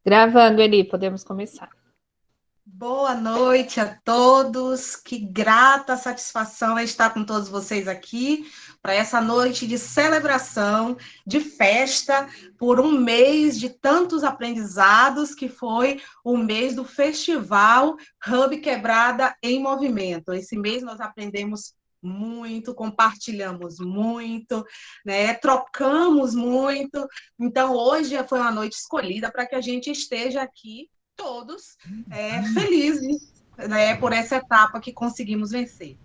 Gravando, Eli, podemos começar. Boa noite a todos. Que grata satisfação é estar com todos vocês aqui para essa noite de celebração, de festa, por um mês de tantos aprendizados que foi o mês do Festival Hub Quebrada em Movimento. Esse mês nós aprendemos muito, compartilhamos muito, né? Trocamos muito. Então, hoje foi uma noite escolhida para que a gente esteja aqui todos felizes, né, por essa etapa que conseguimos vencer.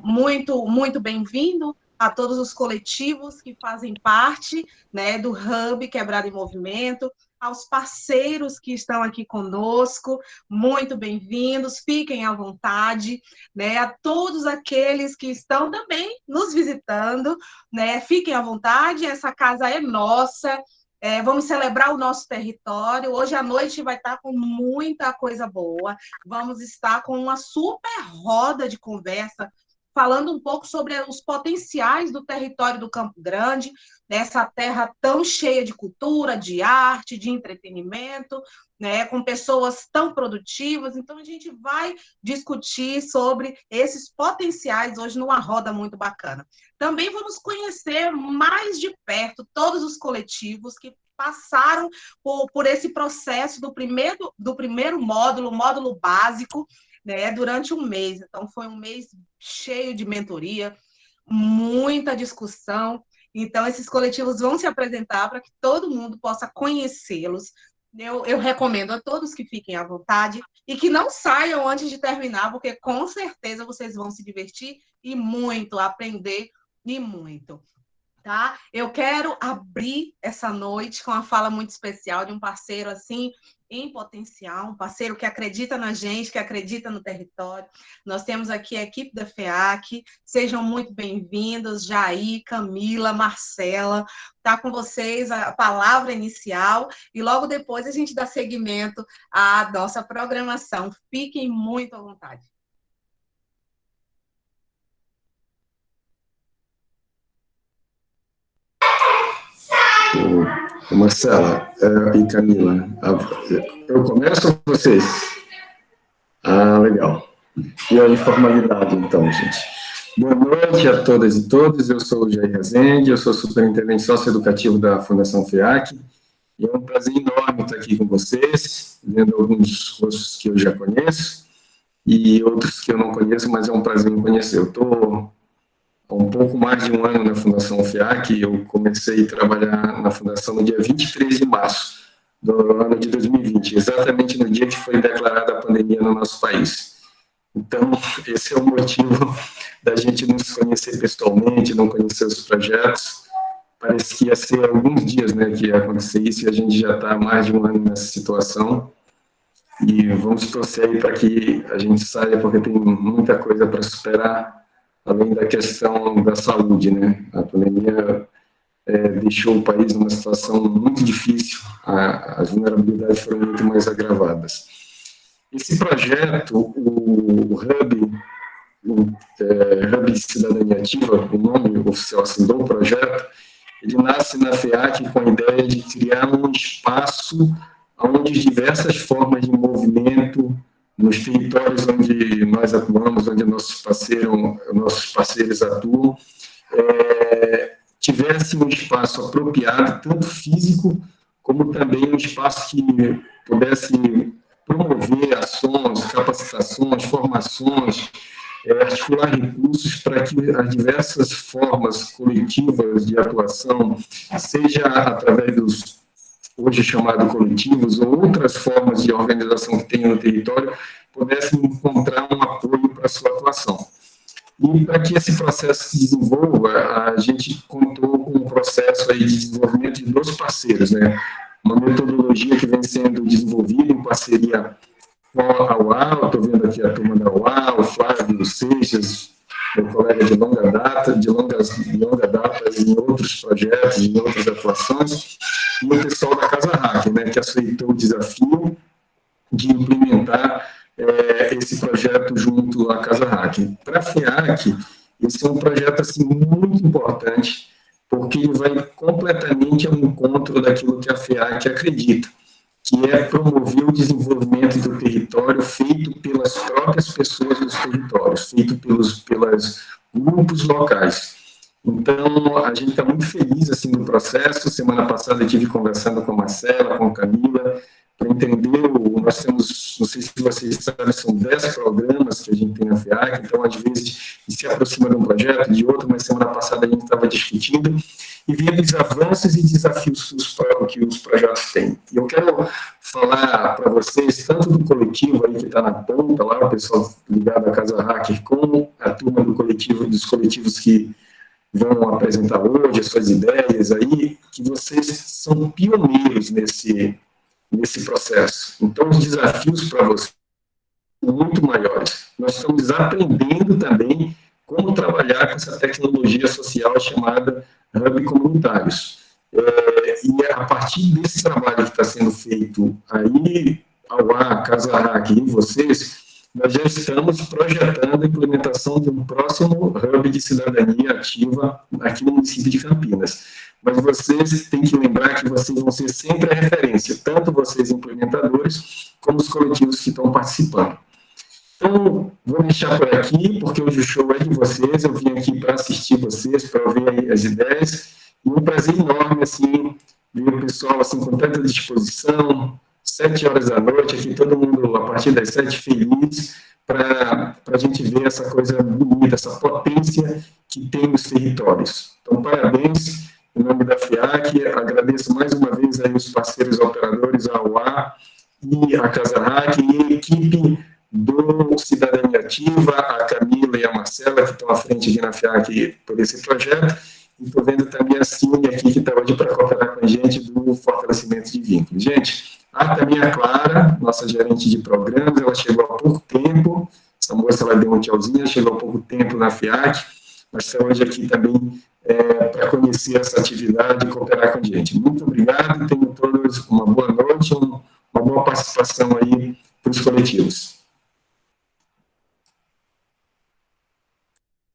Muito bem-vindo a todos os coletivos que fazem parte, né, do Hub Quebrada em Movimento, aos parceiros que estão aqui conosco, muito bem-vindos, fiquem à vontade, né, a todos aqueles que estão também nos visitando, né, fiquem à vontade, essa casa é nossa. Vamos celebrar o nosso território. Hoje à noite vai estar com muita coisa boa. Vamos estar com uma super roda de conversa, falando um pouco sobre os potenciais do território do Campo Grande, nessa terra tão cheia de cultura, de arte, de entretenimento, né, com pessoas tão produtivas. Então, a gente vai discutir sobre esses potenciais hoje numa roda muito bacana. Também vamos conhecer mais de perto todos os coletivos que passaram por esse processo do primeiro módulo básico, né, durante um mês. Então, foi um mês cheio de mentoria, muita discussão. Então, esses coletivos vão se apresentar para que todo mundo possa conhecê-los. Eu recomendo a todos que fiquem à vontade e que não saiam antes de terminar, porque com certeza vocês vão se divertir e muito, aprender e muito. Tá? Eu quero abrir essa noite com uma fala muito especial de um parceiro assim em potencial, um parceiro que acredita na gente, que acredita no território. Nós temos aqui a equipe da FEAC, sejam muito bem-vindos, Jair, Camila, Marcela, tá com vocês a palavra inicial e logo depois a gente dá seguimento à nossa programação. Fiquem muito à vontade. Marcela e Camila, eu começo ou vocês? Ah, legal. E a informalidade, então, gente. Boa noite a todas e todos, eu sou o Jair Rezende, eu sou superintendente socioeducativo da Fundação FEAC, e é um prazer enorme estar aqui com vocês, vendo alguns rostos que eu já conheço, e outros que eu não conheço, mas é um prazer em conhecer. Eu estou há um pouco mais de um ano na Fundação FEAC, eu comecei a trabalhar na Fundação no dia 23 de março do ano de 2020, exatamente no dia que foi declarada a pandemia no nosso país. Então, esse é o motivo da gente não se conhecer pessoalmente, não conhecer os projetos. Parece que ia ser alguns dias, né, que ia acontecer isso, e a gente já está há mais de um ano nessa situação. E vamos torcer aí para que a gente saia, porque tem muita coisa para superar, além da questão da saúde, né? A pandemia deixou o país numa situação muito difícil, as vulnerabilidades foram muito mais agravadas. Esse projeto, o Hub de Cidadania Ativa, o nome oficial assim, do projeto, ele nasce na FEAC com a ideia de criar um espaço onde diversas formas de movimento nos territórios onde nós atuamos, onde nossos parceiros atuam, tivesse um espaço apropriado, tanto físico, como também um espaço que pudesse promover ações, capacitações, formações, articular recursos para que as diversas formas coletivas de atuação, seja através dos hoje chamados coletivos, ou outras formas de organização que tem no território, pudessem encontrar um apoio para a sua atuação. E para que esse processo se desenvolva, a gente contou com um processo aí de desenvolvimento de 2 parceiros, né? Uma metodologia que vem sendo desenvolvida em parceria com a UAU, estou vendo aqui a turma da UAU, o Flávio Seixas, meu colega de longa data em outros projetos, em outras atuações, e o pessoal da Casa Hack, né, que aceitou o desafio de implementar esse projeto junto à Casa Hack. Para a FEAC, esse é um projeto assim, muito importante, porque ele vai completamente ao encontro daquilo que a FEAC acredita, que é promover o desenvolvimento do território feito pelas próprias pessoas dos territórios, feito pelos grupos locais. Então, a gente está muito feliz assim, no processo. Semana passada eu estive conversando com a Marcela, com a Camila, para entender, nós temos, não sei se vocês sabem, são 10 programas que a gente tem na FEAC, então, às vezes, se aproxima de um projeto, de outro, mas semana passada a gente estava discutindo e vendo os avanços e desafios que os projetos têm. E eu quero falar para vocês, tanto do coletivo aí que está na ponta, lá, o pessoal ligado à Casa Hacker, com a turma do coletivo, dos coletivos que vão apresentar hoje as suas ideias aí, que vocês são pioneiros nesse processo. Então, os desafios para vocês são muito maiores. Nós estamos aprendendo também como trabalhar com essa tecnologia social chamada Hub Comunitários. E a partir desse trabalho que está sendo feito aí, a Casa Hacker e vocês, nós já estamos projetando a implementação de um próximo Hub de cidadania ativa aqui no município de Campinas. Mas vocês têm que lembrar que vocês vão ser sempre a referência, tanto vocês implementadores, como os coletivos que estão participando. Então, vou deixar por aqui, porque hoje o show é de vocês, eu vim aqui para assistir vocês, para ouvir as ideias, e um prazer enorme, assim, ver o pessoal, assim, com tanta disposição, 7 horas da noite, aqui todo mundo, a partir das 7, feliz, para a gente ver essa coisa bonita, essa potência que tem nos territórios. Então, parabéns, em nome da FEAC, agradeço mais uma vez aí os parceiros operadores, a UA e a Casa Hacker, e a equipe do Cidadania Ativa, a Camila e a Marcela, que estão à frente aqui na FEAC por esse projeto, e estou vendo também a Cine aqui, que está hoje para cooperar com a gente do fortalecimento de vínculos. Gente, também a Clara, nossa gerente de programas, ela chegou há pouco tempo, essa moça ela deu um tchauzinho, chegou há pouco tempo na FEAC, mas está hoje aqui também para conhecer essa atividade e cooperar com a gente. Muito obrigado, tenham todos uma boa noite, uma boa participação aí para os coletivos.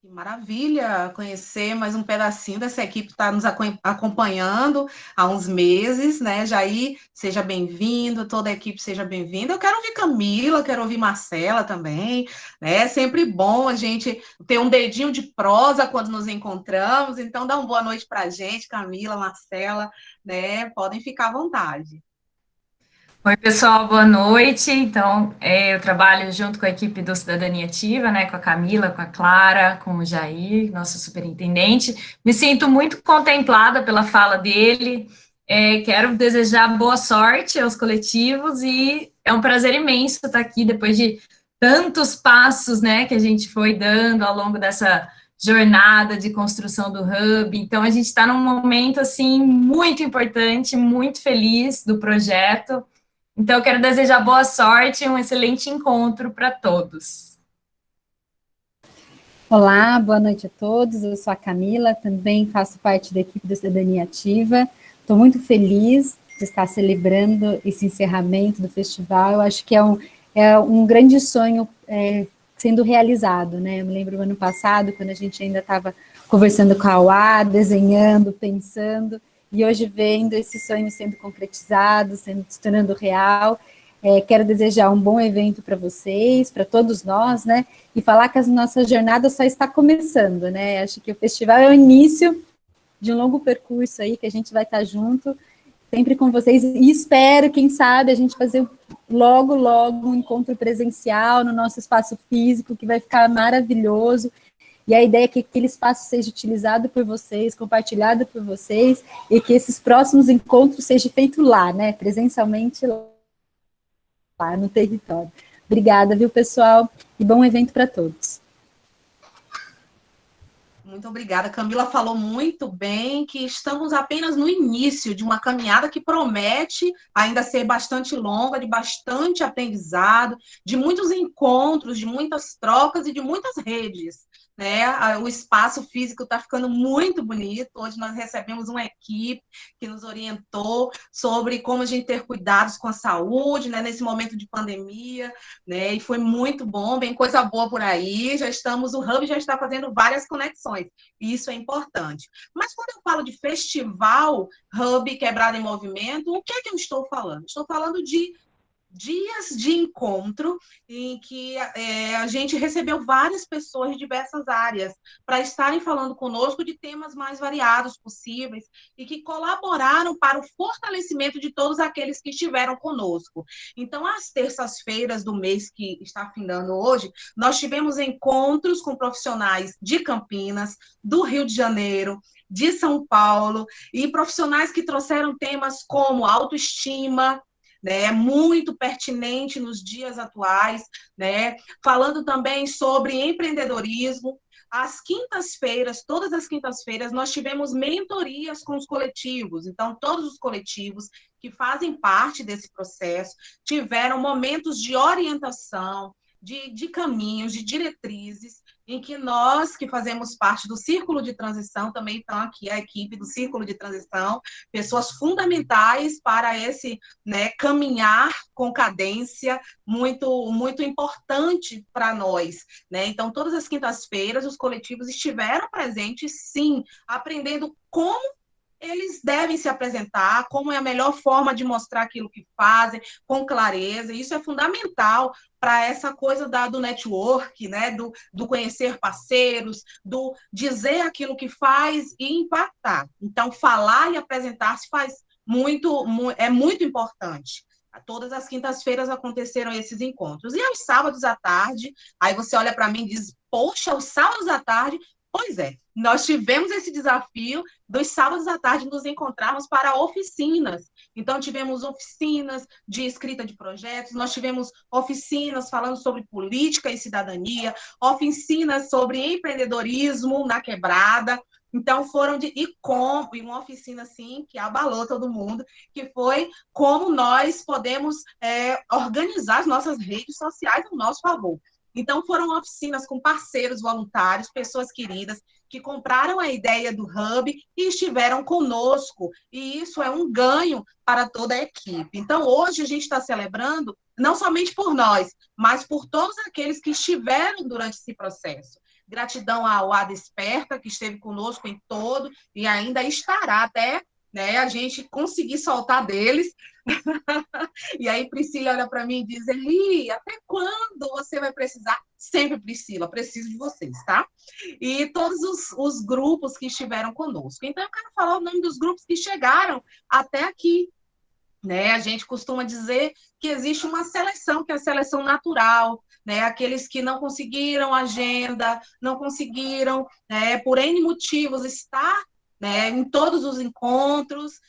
Maravilha conhecer mais um pedacinho dessa equipe que está nos acompanhando há uns meses, né? Jair, seja bem-vindo, toda a equipe seja bem-vinda. Eu quero ouvir Camila, quero ouvir Marcela também, né? É sempre bom a gente ter um dedinho de prosa quando nos encontramos, então dá uma boa noite para a gente, Camila, Marcela, né? Podem ficar à vontade. Oi, pessoal, boa noite. Então, eu trabalho junto com a equipe do Cidadania Ativa, né, com a Camila, com a Clara, com o Jair, nosso superintendente. Me sinto muito contemplada pela fala dele. Quero desejar boa sorte aos coletivos e é um prazer imenso estar aqui depois de tantos passos, né, que a gente foi dando ao longo dessa jornada de construção do Hub. Então, a gente está num momento, assim, muito importante, muito feliz do projeto. Então, eu quero desejar boa sorte e um excelente encontro para todos. Olá, boa noite a todos. Eu sou a Camila, também faço parte da equipe da Cidadania Ativa. Estou muito feliz de estar celebrando esse encerramento do festival. Eu acho que é um grande sonho sendo realizado, né? Eu me lembro do ano passado, quando a gente ainda estava conversando com a UA, desenhando, pensando, e hoje vendo esse sonho sendo concretizado, se tornando real. Quero desejar um bom evento para vocês, para todos nós, né, e falar que a nossa jornada só está começando, né, acho que o festival é o início de um longo percurso aí, que a gente vai estar junto, sempre com vocês, e espero, quem sabe, a gente fazer logo um encontro presencial no nosso espaço físico, que vai ficar maravilhoso. E a ideia é que aquele espaço seja utilizado por vocês, compartilhado por vocês, e que esses próximos encontros sejam feitos lá, né, presencialmente lá no território. Obrigada, viu, pessoal? E bom evento para todos. Muito obrigada. Camila falou muito bem que estamos apenas no início de uma caminhada que promete ainda ser bastante longa, de bastante aprendizado, de muitos encontros, de muitas trocas e de muitas redes. né? O espaço físico está ficando muito bonito. Hoje nós recebemos uma equipe que nos orientou sobre como a gente ter cuidados com a saúde, né? Nesse momento de pandemia, né? E foi muito bom, vem coisa boa por aí. O Hub já está fazendo várias conexões, e isso é importante. Mas quando eu falo de festival Hub Quebrada em Movimento, o que é que eu estou falando? Estou falando de dias de encontro em que a gente recebeu várias pessoas de diversas áreas para estarem falando conosco de temas mais variados possíveis e que colaboraram para o fortalecimento de todos aqueles que estiveram conosco. Então, às terças-feiras do mês que está findando hoje, nós tivemos encontros com profissionais de Campinas, do Rio de Janeiro, de São Paulo, e profissionais que trouxeram temas como autoestima, né, muito pertinente nos dias atuais, né, falando também sobre empreendedorismo. Às quintas-feiras, todas as quintas-feiras, nós tivemos mentorias com os coletivos. Então, todos os coletivos que fazem parte desse processo tiveram momentos de orientação, de caminhos, de diretrizes, em que nós, que fazemos parte do Círculo de Transição, também estão aqui a equipe do Círculo de Transição, pessoas fundamentais para esse, né, caminhar com cadência muito, muito importante para nós, né? Então, todas as quintas-feiras, os coletivos estiveram presentes, sim, aprendendo como eles devem se apresentar, como é a melhor forma de mostrar aquilo que fazem, com clareza. Isso é fundamental para essa coisa do network, né? do conhecer parceiros, do dizer aquilo que faz e impactar. Então, falar e apresentar-se é muito importante. Todas as quintas-feiras aconteceram esses encontros. E aos sábados à tarde, aí você olha para mim e diz, poxa, os sábados à tarde. Pois é, nós tivemos esse desafio dos sábados à tarde nos encontrarmos para oficinas. Então, tivemos oficinas de escrita de projetos, nós tivemos oficinas falando sobre política e cidadania, oficinas sobre empreendedorismo na quebrada. Então, e uma oficina assim que abalou todo mundo, que foi como nós podemos organizar as nossas redes sociais ao nosso favor. Então, foram oficinas com parceiros voluntários, pessoas queridas, que compraram a ideia do Hub e estiveram conosco. E isso é um ganho para toda a equipe. Então, hoje a gente está celebrando, não somente por nós, mas por todos aqueles que estiveram durante esse processo. Gratidão ao A Desperta, que esteve conosco em todo e ainda estará até, né, a gente conseguir soltar deles. E aí Priscila olha para mim e diz, Eli, até quando você vai precisar? Sempre, Priscila, preciso de vocês, tá? E todos os grupos que estiveram conosco. Então, eu quero falar o nome dos grupos que chegaram até aqui, né? A gente costuma dizer que existe uma seleção, que é a seleção natural, né? Aqueles que não conseguiram agenda, não conseguiram, né, por N motivos, estar, né, em todos os encontros,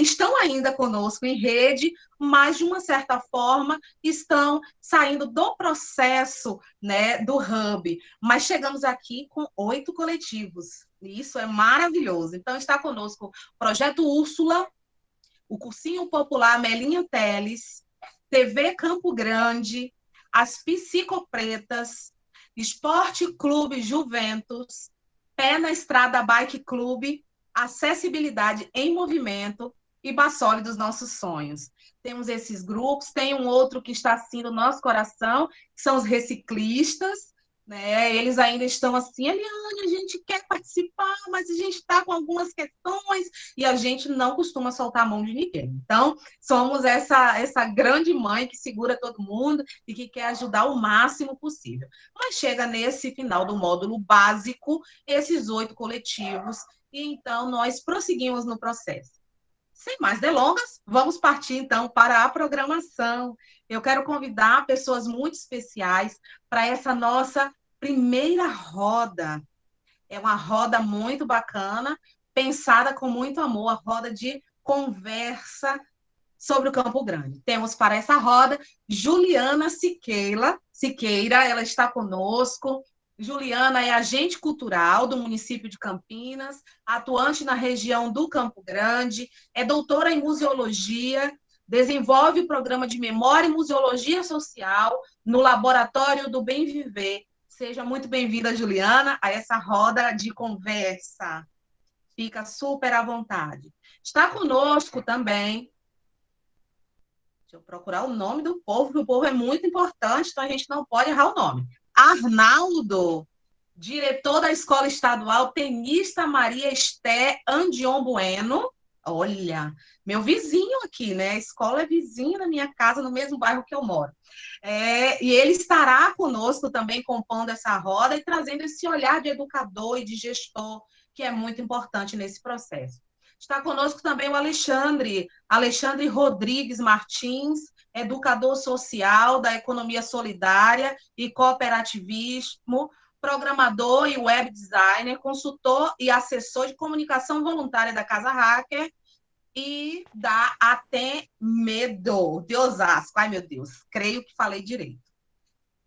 estão ainda conosco em rede, mas, de uma certa forma, estão saindo do processo, né, do Hub. Mas chegamos aqui com 8 coletivos. E isso é maravilhoso. Então, está conosco o Projeto Úrsula, o Cursinho Popular Melinha Teles, TV Campo Grande, as Psicopretas, Esporte Clube Juventus, Pé na Estrada Bike Clube, Acessibilidade em Movimento e Bassoli dos Nossos Sonhos. Temos esses grupos, tem um outro que está assim no nosso coração, que são os reciclistas, né? Eles ainda estão assim, Eliane, a gente quer participar, mas a gente está com algumas questões e a gente não costuma soltar a mão de ninguém. Então, somos essa grande mãe que segura todo mundo e que quer ajudar o máximo possível. Mas chega nesse final do módulo básico, esses 8 coletivos, e então nós prosseguimos no processo. Sem mais delongas, vamos partir então para a programação. Eu quero convidar pessoas muito especiais para essa nossa primeira roda. É uma roda muito bacana, pensada com muito amor, a roda de conversa sobre o Campo Grande. Temos para essa roda Juliana Siqueira, ela está conosco. Juliana é agente cultural do município de Campinas, atuante na região do Campo Grande, é doutora em museologia, desenvolve o programa de memória e museologia social no Laboratório do Bem Viver, Seja muito bem-vinda, Juliana, a essa roda de conversa. Fica super à vontade. Está conosco também. Deixa eu procurar o nome do povo, porque o povo é muito importante, então a gente não pode errar o nome. Arnaldo, diretor da Escola Estadual Tenista Maria Esté Andion Bueno. Olha, meu vizinho aqui, né? A escola é vizinha da minha casa, no mesmo bairro que eu moro. E ele estará conosco também, compondo essa roda e trazendo esse olhar de educador e de gestor, que é muito importante nesse processo. Está conosco também o Alexandre Rodrigues Martins, educador social da economia solidária e cooperativismo, programador e web designer, consultor e assessor de comunicação voluntária da Casa Hacker e da Atemedo, de Osasco. Ai, meu Deus, creio que falei direito.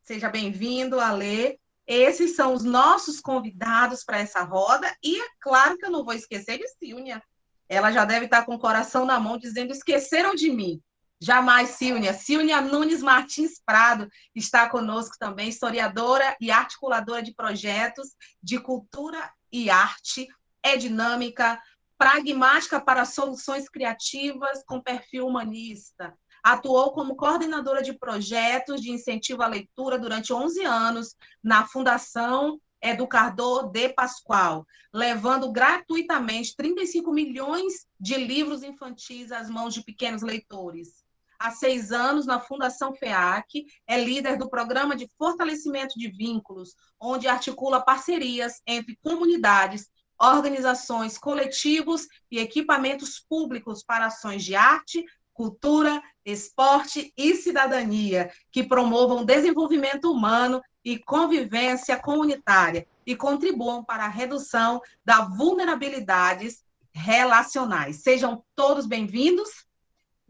Seja bem-vindo, Alê. Esses são os nossos convidados para essa roda e é claro que eu não vou esquecer de Silvia. Ela já deve estar com o coração na mão dizendo: esqueceram de mim. Jamais, Silvia. Silvia Nunes Martins Prado está conosco também, historiadora e articuladora de projetos de cultura e arte, é dinâmica, pragmática para soluções criativas com perfil humanista. Atuou como coordenadora de projetos de incentivo à leitura durante 11 anos na Fundação Educador de Pascoal, levando gratuitamente 35 milhões de livros infantis às mãos de pequenos leitores. Há 6 anos, na Fundação FEAC, é líder do programa de fortalecimento de vínculos, onde articula parcerias entre comunidades, organizações, coletivos e equipamentos públicos para ações de arte, cultura, esporte e cidadania, que promovam desenvolvimento humano e convivência comunitária e contribuam para a redução das vulnerabilidades relacionais. Sejam todos bem-vindos.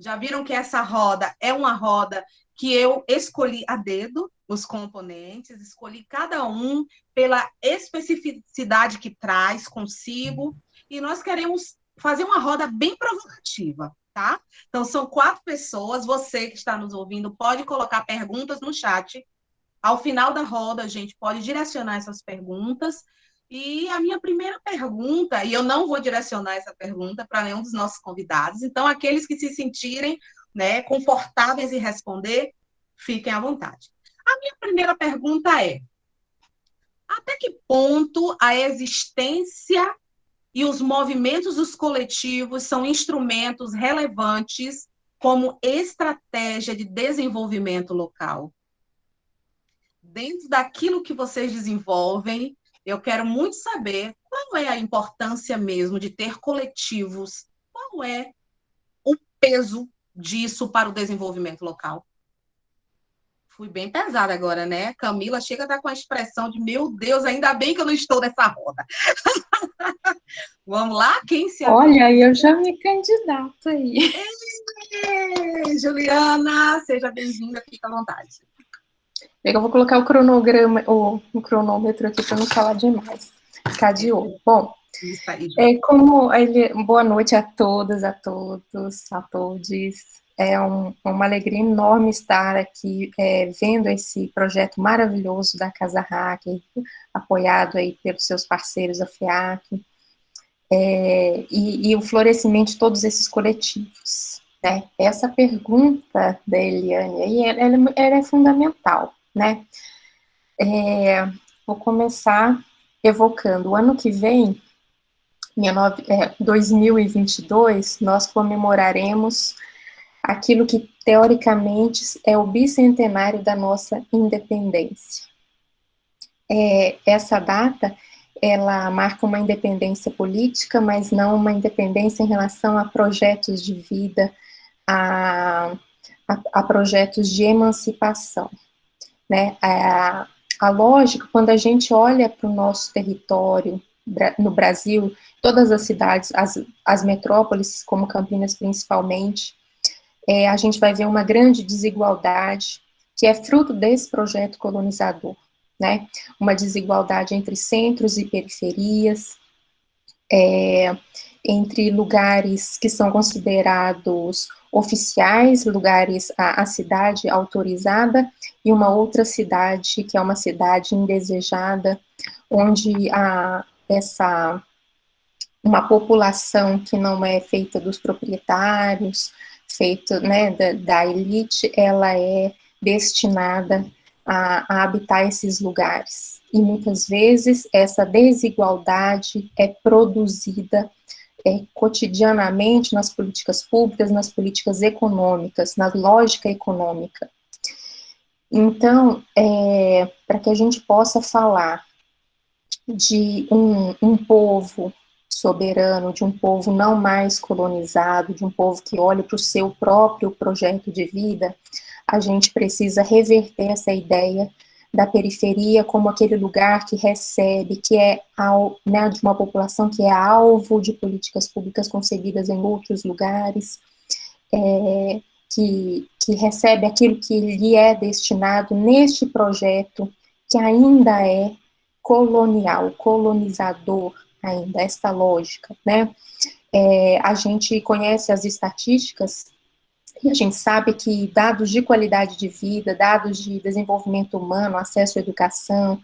Já viram que essa roda é uma roda que eu escolhi a dedo, os componentes, escolhi cada um pela especificidade que traz consigo, e nós queremos fazer uma roda bem provocativa, tá? Então, são 4 pessoas, você que está nos ouvindo pode colocar perguntas no chat. Ao final da roda, a gente pode direcionar essas perguntas. E a minha primeira pergunta, e eu não vou direcionar essa pergunta para nenhum dos nossos convidados, então aqueles que se sentirem, né, confortáveis em responder, fiquem à vontade. A minha primeira pergunta é: até que ponto a existência e os movimentos dos coletivos são instrumentos relevantes como estratégia de desenvolvimento local? Dentro daquilo que vocês desenvolvem, eu quero muito saber qual é a importância mesmo de ter coletivos, qual é o peso disso para o desenvolvimento local. Fui bem pesada agora, né? Camila chega a estar com a expressão de: meu Deus, ainda bem que eu não estou nessa roda. Vamos lá? Quem se... Olha, eu já me candidato aí. Ei, Juliana, seja bem-vinda, fica à vontade. Eu vou colocar o cronograma, o cronômetro aqui para não falar demais. Ficar de olho. Bom, Isso aí, boa noite a todas, a todos, a todes. É uma alegria enorme estar aqui vendo esse projeto maravilhoso da Casa Hacker, apoiado aí pelos seus parceiros, a FEAC, e o florescimento de todos esses coletivos, né? Essa pergunta da Eliane aí, ela é fundamental, né? Vou começar evocando: o ano que vem, 2022, nós comemoraremos aquilo que, teoricamente, é o bicentenário da nossa independência. Essa data, ela marca uma independência política, mas não uma independência em relação a projetos de vida, a projetos de emancipação, né? A lógica, quando a gente olha para o nosso território, no Brasil, todas as cidades, as metrópoles, como Campinas principalmente, a gente vai ver uma grande desigualdade, que é fruto desse projeto colonizador, né? Uma desigualdade entre centros e periferias, entre lugares que são considerados oficiais, lugares, a cidade autorizada, e uma outra cidade, que é uma cidade indesejada, onde há uma população que não é feita dos proprietários, feita, né, da elite, ela é destinada a habitar esses lugares. E muitas vezes essa desigualdade é produzida cotidianamente nas políticas públicas, nas políticas econômicas, na lógica econômica. Então, para que a gente possa falar de um povo soberano, de um povo não mais colonizado, de um povo que olha para o seu próprio projeto de vida, a gente precisa reverter essa ideia da periferia como aquele lugar que recebe, que é, né, de uma população que é alvo de políticas públicas concebidas em outros lugares, que recebe aquilo que lhe é destinado neste projeto, que ainda é colonial, colonizador ainda, esta lógica, né? A gente conhece as estatísticas e a gente sabe que dados de qualidade de vida, dados de desenvolvimento humano, acesso à educação,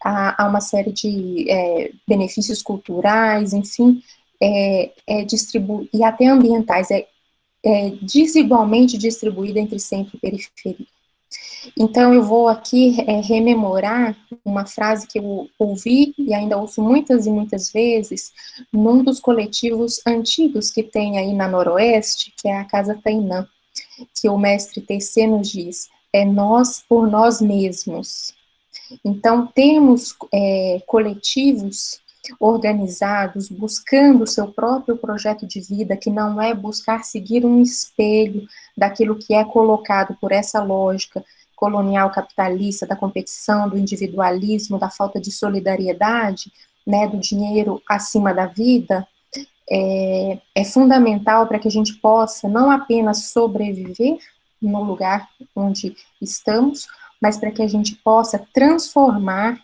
a uma série de benefícios culturais, enfim, e até ambientais, desigualmente distribuída entre centro e periferia. Então, eu vou aqui rememorar uma frase que eu ouvi e ainda ouço muitas e muitas vezes num dos coletivos antigos que tem aí na Noroeste, que é a Casa Tainã, que o mestre TC nos diz, é nós por nós mesmos. Então, temos coletivos organizados, buscando o seu próprio projeto de vida, que não é buscar seguir um espelho daquilo que é colocado por essa lógica colonial capitalista, da competição, do individualismo, da falta de solidariedade, né, do dinheiro acima da vida, é fundamental para que a gente possa não apenas sobreviver no lugar onde estamos, mas para que a gente possa transformar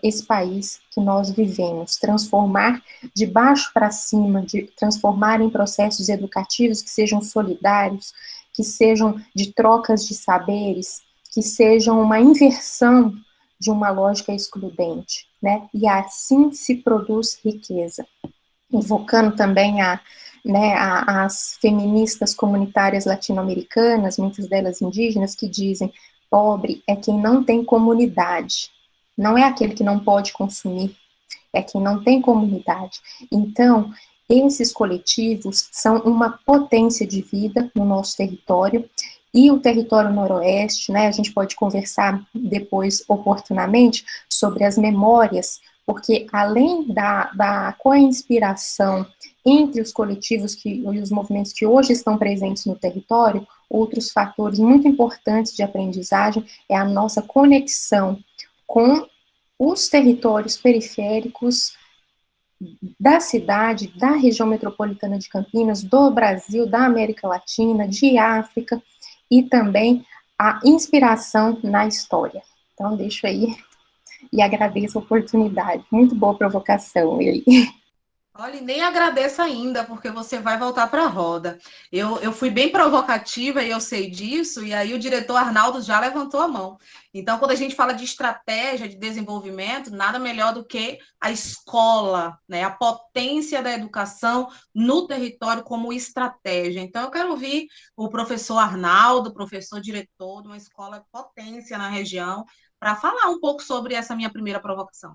esse país que nós vivemos, transformar de baixo para cima, transformar em processos educativos que sejam solidários, que sejam de trocas de saberes, que sejam uma inversão de uma lógica excludente, né? E assim se produz riqueza. Invocando também as feministas comunitárias latino-americanas, muitas delas indígenas, que dizem: pobre é quem não tem comunidade, não é aquele que não pode consumir, é quem não tem comunidade. Então, esses coletivos são uma potência de vida no nosso território, e o território noroeste, né, a gente pode conversar depois oportunamente sobre as memórias, porque além da co-inspiração entre os coletivos e os movimentos que hoje estão presentes no território, outros fatores muito importantes de aprendizagem é a nossa conexão com os territórios periféricos da cidade, da região metropolitana de Campinas, do Brasil, da América Latina, de África, e também a inspiração na história. Então, deixo aí e agradeço a oportunidade. Muito boa provocação, Eli. Olha, nem agradeço ainda, porque você vai voltar para a roda. Eu fui bem provocativa e eu sei disso, e aí o diretor Arnaldo já levantou a mão. Então, quando a gente fala de estratégia de desenvolvimento, nada melhor do que a escola, né? A potência da educação no território como estratégia. Então, eu quero ouvir o professor Arnaldo, professor diretor de uma escola potência na região, para falar um pouco sobre essa minha primeira provocação.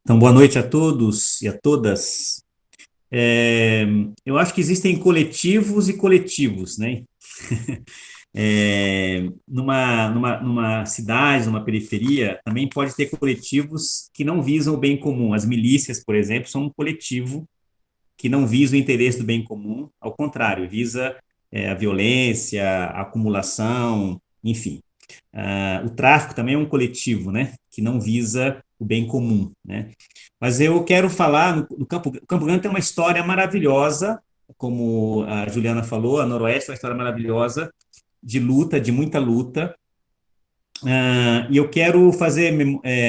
Então, boa noite a todos e a todas. Eu acho que existem coletivos e coletivos, né? Numa cidade, numa periferia, também pode ter coletivos que não visam o bem comum. As milícias, por exemplo, são um coletivo que não visa o interesse do bem comum, ao contrário, visa a violência, a acumulação, enfim. O tráfico também é um coletivo, né, que não visa o bem comum, né? Mas eu quero falar, o Campo Grande tem uma história maravilhosa, como a Juliana falou, a Noroeste é uma história maravilhosa, de luta, de muita luta, e eu quero fazer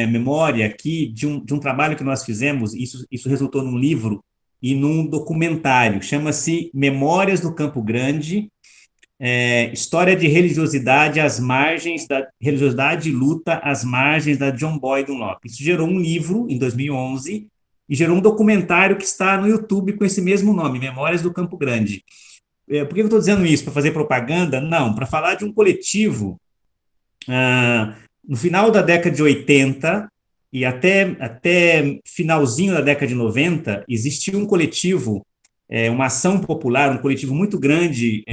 memória aqui de um trabalho que nós fizemos, isso resultou num livro e num documentário, chama-se Memórias do Campo Grande, História de religiosidade às margens da religiosidade e luta às margens da John Boy Dunlop. Isso gerou um livro em 2011 e gerou um documentário que está no YouTube com esse mesmo nome, Memórias do Campo Grande. Por que eu estou dizendo isso? Para fazer propaganda? Não, para falar de um coletivo. No final da década de 80 e até finalzinho da década de 90, existia um coletivo, uma ação popular, um coletivo muito grande,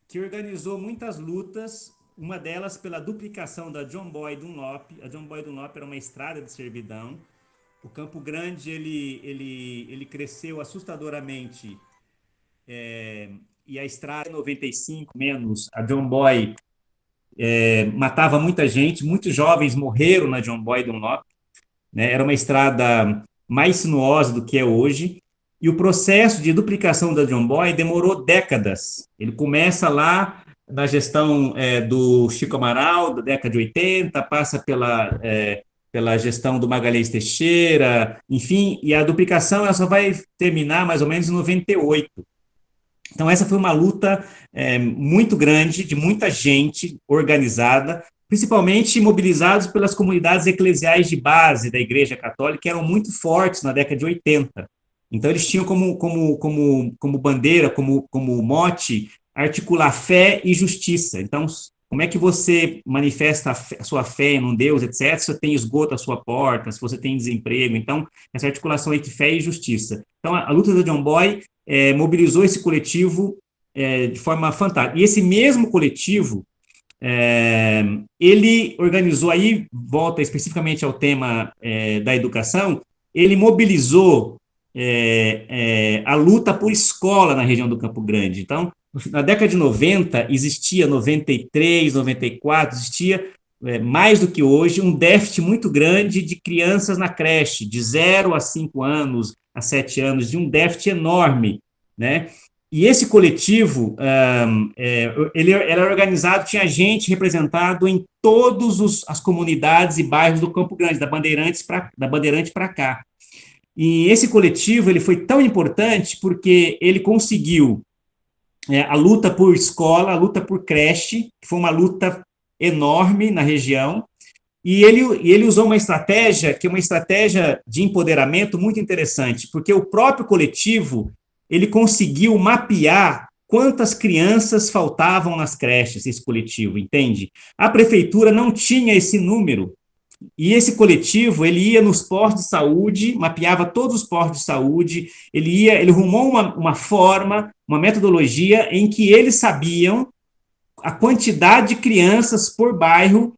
que organizou muitas lutas, uma delas pela duplicação da John Boy Dunlop. A John Boy Dunlop era uma estrada de servidão. O Campo Grande ele cresceu assustadoramente, e a estrada em 95 menos, a John Boy matava muita gente, muitos jovens morreram na John Boy Dunlop, né? Era uma estrada mais sinuosa do que é hoje. E o processo de duplicação da John Boy demorou décadas. Ele começa lá na gestão do Chico Amaral, da década de 80, passa pela gestão do Magalhães Teixeira, enfim, e a duplicação ela só vai terminar mais ou menos em 98. Então, essa foi uma luta muito grande, de muita gente organizada, principalmente mobilizados pelas comunidades eclesiais de base da Igreja Católica, que eram muito fortes na década de 80. Então, eles tinham como bandeira, como mote, articular fé e justiça. Então, como é que você manifesta a sua fé em um Deus, etc., se você tem esgoto à sua porta, se você tem desemprego? Então, essa articulação entre fé e justiça. Então, a luta da John Boy mobilizou esse coletivo de forma fantástica. E esse mesmo coletivo, ele organizou, aí volta especificamente ao tema da educação, ele mobilizou a luta por escola na região do Campo Grande. Então, na década de 90, existia, 93, 94, existia, mais do que hoje, um déficit muito grande de crianças na creche, de 0 a 5 anos, a 7 anos, de um déficit enorme, né? E esse coletivo, ele era organizado, tinha gente representado em todas as comunidades e bairros do Campo Grande, da Bandeirante para cá. E esse coletivo ele foi tão importante porque ele conseguiu a luta por escola, a luta por creche, que foi uma luta enorme na região, e ele usou uma estratégia, que é uma estratégia de empoderamento muito interessante, porque o próprio coletivo, ele conseguiu mapear quantas crianças faltavam nas creches, esse coletivo, entende? A prefeitura não tinha esse número, e esse coletivo, ele ia nos postos de saúde, mapeava todos os postos de saúde, ele rumou uma forma, uma metodologia em que eles sabiam a quantidade de crianças por bairro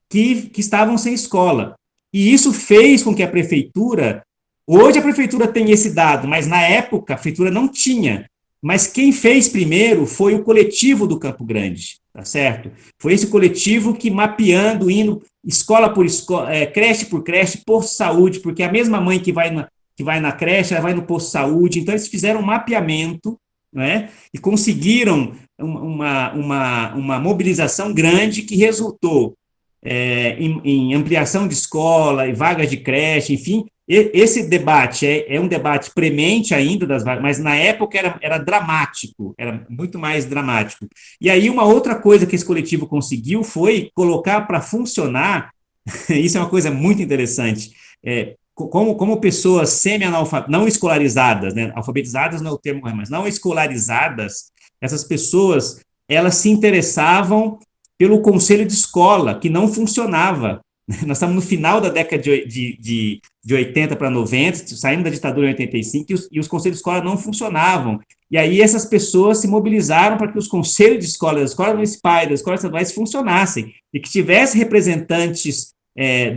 que estavam sem escola. E isso fez com que a prefeitura, hoje a prefeitura tem esse dado, mas na época a prefeitura não tinha. Mas quem fez primeiro foi o coletivo do Campo Grande, tá certo? Foi esse coletivo que mapeando, indo escola por escola, creche por creche, posto de saúde, porque a mesma mãe que vai na creche, ela vai no posto de saúde. Então, eles fizeram um mapeamento, né, e conseguiram uma mobilização grande que resultou em ampliação de escola e vagas de creche, enfim. Esse debate é um debate premente ainda das vagas, mas na época era dramático, era muito mais dramático. E aí uma outra coisa que esse coletivo conseguiu foi colocar para funcionar, isso é uma coisa muito interessante, como pessoas semi-analfabetas, não escolarizadas, né, alfabetizadas não é o termo, mas não escolarizadas, essas pessoas, elas se interessavam pelo conselho de escola, que não funcionava. Nós estamos no final da década de 80 para 90, saindo da ditadura em 85, e os conselhos de escola não funcionavam. E aí essas pessoas se mobilizaram para que os conselhos de escola, das escolas municipais, das escolas estaduais funcionassem, e que tivesse representantes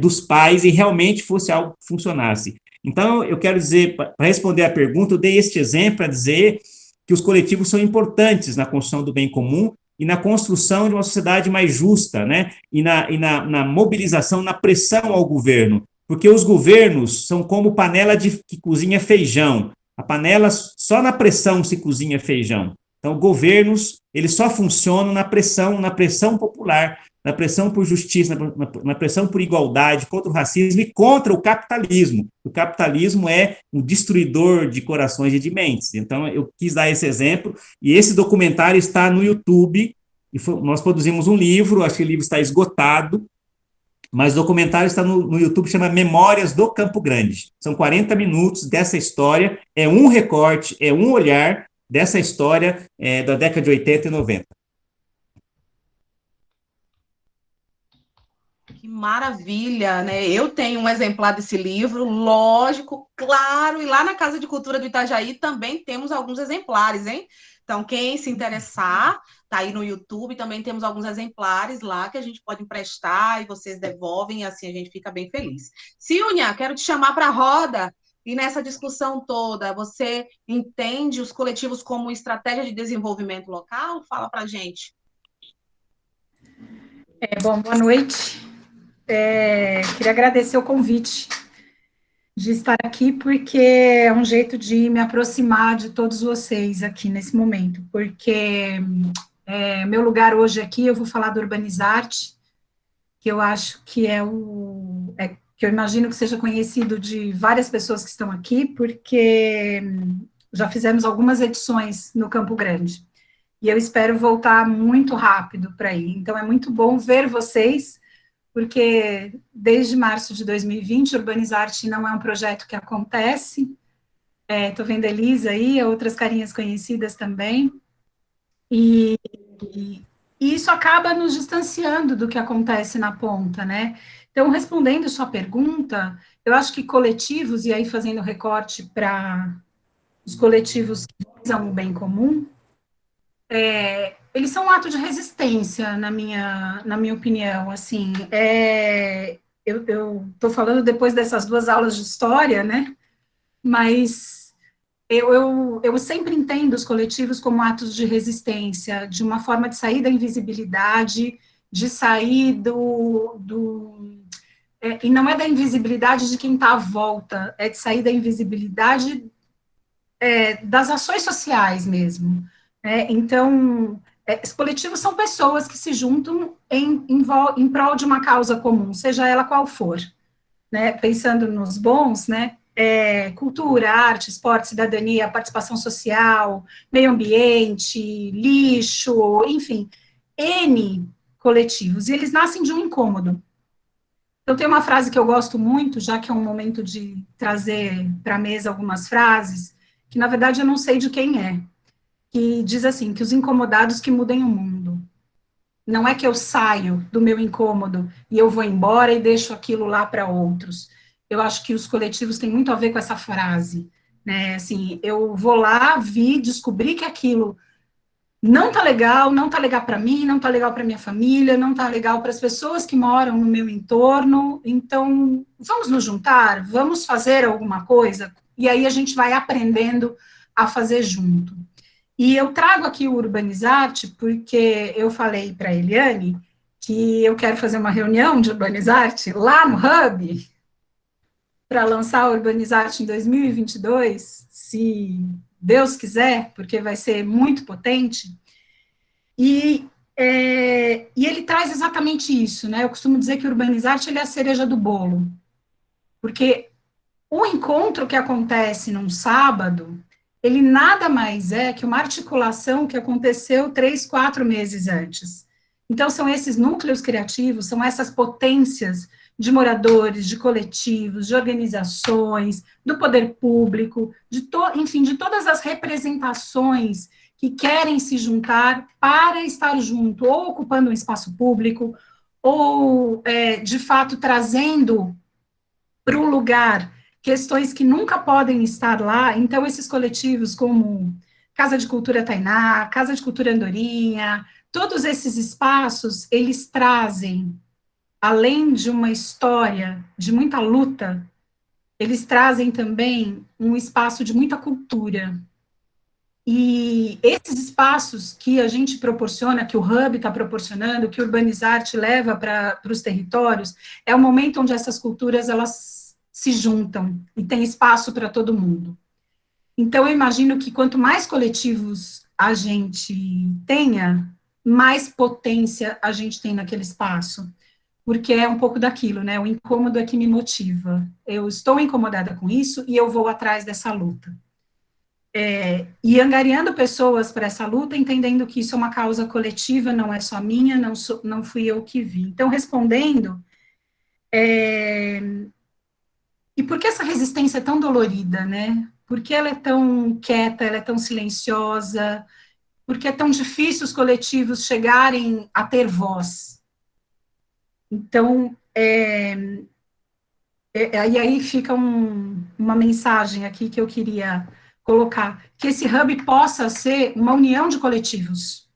dos pais e realmente fosse algo que funcionasse. Então, eu quero dizer, para responder à pergunta, eu dei este exemplo para dizer que os coletivos são importantes na construção do bem comum, e na construção de uma sociedade mais justa, né? E na mobilização, na pressão ao governo, porque os governos são como panela que cozinha feijão, a panela, só na pressão se cozinha feijão, Então, governos, eles só funcionam na pressão popular, na pressão por justiça, na pressão por igualdade, contra o racismo e contra o capitalismo. O capitalismo é um destruidor de corações e de mentes. Então, eu quis dar esse exemplo, e esse documentário está no YouTube, e nós produzimos um livro, acho que o livro está esgotado, mas o documentário está no YouTube, chama Memórias do Campo Grande. São 40 minutos dessa história, é um recorte, é um olhar dessa história da década de 80 e 90. Que maravilha, né? Eu tenho um exemplar desse livro, lógico, claro, e lá na Casa de Cultura do Itajaí também temos alguns exemplares, hein? Então, quem se interessar, tá aí no YouTube, também temos alguns exemplares lá que a gente pode emprestar e vocês devolvem, e assim a gente fica bem feliz. Silnia, quero te chamar para a roda, e nessa discussão toda, você entende os coletivos como estratégia de desenvolvimento local? Fala para a gente. Bom, boa noite. Queria agradecer o convite de estar aqui, porque é um jeito de me aproximar de todos vocês aqui nesse momento, porque meu lugar hoje aqui, eu vou falar do Urbanizarte, que eu acho que que eu imagino que seja conhecido de várias pessoas que estão aqui, porque já fizemos algumas edições no Campo Grande, e eu espero voltar muito rápido para aí. Então, é muito bom ver vocês, porque desde março de 2020, Urbanizarte não é um projeto que acontece. Estou vendo a Elisa aí, outras carinhas conhecidas também, e isso acaba nos distanciando do que acontece na ponta, né? Então, respondendo sua pergunta, eu acho que coletivos, e aí fazendo recorte para os coletivos que visam o bem comum, eles são um ato de resistência, na minha opinião, assim. Eu estou falando depois dessas 2 aulas de história, né? Mas eu sempre entendo os coletivos como atos de resistência, de uma forma de sair da invisibilidade, de sair e não é da invisibilidade de quem está à volta, é de sair da invisibilidade das ações sociais mesmo. Então, os coletivos são pessoas que se juntam em prol de uma causa comum, seja ela qual for, né? Pensando nos bons, né? Cultura, arte, esporte, cidadania, participação social, meio ambiente, lixo, enfim, N coletivos, e eles nascem de um incômodo. Então, tem uma frase que eu gosto muito, já que é um momento de trazer para a mesa algumas frases, que, na verdade, eu não sei de quem é, que diz assim, que os incomodados que mudem o mundo. Não é que eu saio do meu incômodo e eu vou embora e deixo aquilo lá para outros. Eu acho que os coletivos têm muito a ver com essa frase, né? Assim, eu vou lá, descobri que aquilo não tá legal para mim, não tá legal para minha família, não tá legal para as pessoas que moram no meu entorno, então vamos nos juntar, vamos fazer alguma coisa, e aí a gente vai aprendendo a fazer junto. E eu trago aqui o Urbanizarte porque eu falei para a Eliane que eu quero fazer uma reunião de Urbanizarte lá no Hub, para lançar o Urbanizarte em 2022, se Deus quiser, porque vai ser muito potente, e ele traz exatamente isso, né? Eu costumo dizer que o Urbanizarte ele é a cereja do bolo, porque o encontro que acontece num sábado, ele nada mais é que uma articulação que aconteceu 3, 4 meses antes. Então, são esses núcleos criativos, são essas potências de moradores, de coletivos, de organizações, do poder público, enfim, de todas as representações que querem se juntar para estar junto, ou ocupando um espaço público, ou, de fato, trazendo para o lugar questões que nunca podem estar lá. Então, esses coletivos como Casa de Cultura Tainá, Casa de Cultura Andorinha, todos esses espaços, eles trazem, além de uma história de muita luta, eles trazem também um espaço de muita cultura. E esses espaços que a gente proporciona, que o Hub está proporcionando, que o Urbanizarte leva para os territórios, é o momento onde essas culturas, elas se juntam e tem espaço para todo mundo. Então, eu imagino que quanto mais coletivos a gente tenha, mais potência a gente tem naquele espaço. Porque é um pouco daquilo, né? O incômodo é que me motiva. Eu estou incomodada com isso e eu vou atrás dessa luta. E angariando pessoas para essa luta, entendendo que isso é uma causa coletiva, não é só minha, não fui eu que vi. Então, respondendo, e por que essa resistência é tão dolorida, né? Por que ela é tão quieta, ela é tão silenciosa? Por que é tão difícil os coletivos chegarem a ter voz? Então, e aí fica uma mensagem aqui que eu queria colocar, que esse hub possa ser uma união de coletivos,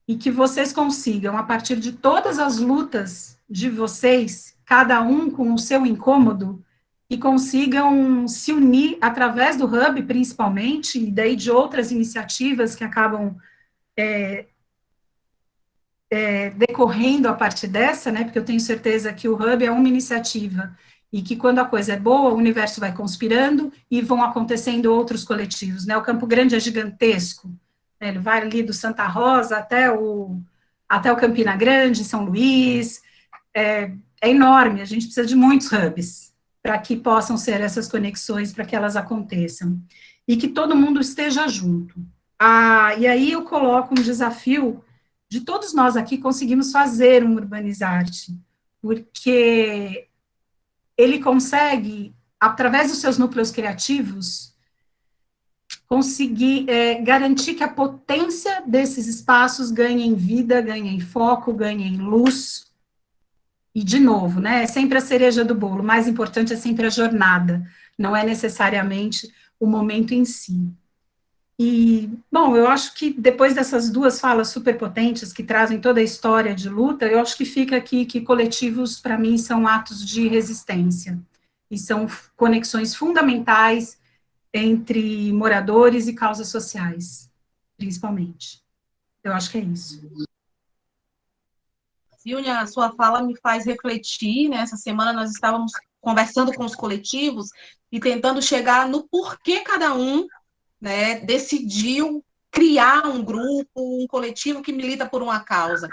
e que vocês consigam, a partir de todas as lutas de vocês, cada um com o seu incômodo, e consigam se unir através do hub, principalmente, e daí de outras iniciativas que acabam decorrendo a partir dessa, né, porque eu tenho certeza que o hub é uma iniciativa, e que quando a coisa é boa, o universo vai conspirando, e vão acontecendo outros coletivos, né, o Campo Grande é gigantesco, né, ele vai ali do Santa Rosa até o Campina Grande, São Luís, é enorme, a gente precisa de muitos hubs, para que possam ser essas conexões, para que elas aconteçam, e que todo mundo esteja junto. E aí eu coloco um desafio de todos nós aqui conseguimos fazer um Urbanizarte, porque ele consegue, através dos seus núcleos criativos, conseguir garantir que a potência desses espaços ganhe em vida, ganhe em foco, ganhe em luz, e de novo, né, é sempre a cereja do bolo, o mais importante é sempre a jornada, não é necessariamente o momento em si. E, bom, eu acho que depois dessas duas falas super potentes que trazem toda a história de luta, eu acho que fica aqui que coletivos, para mim, são atos de resistência, e são conexões fundamentais entre moradores e causas sociais, principalmente. Eu acho que é isso. Silvia, a sua fala me faz refletir, né? Essa semana nós estávamos conversando com os coletivos e tentando chegar no porquê cada um, né, decidiu criar um grupo, um coletivo que milita por uma causa.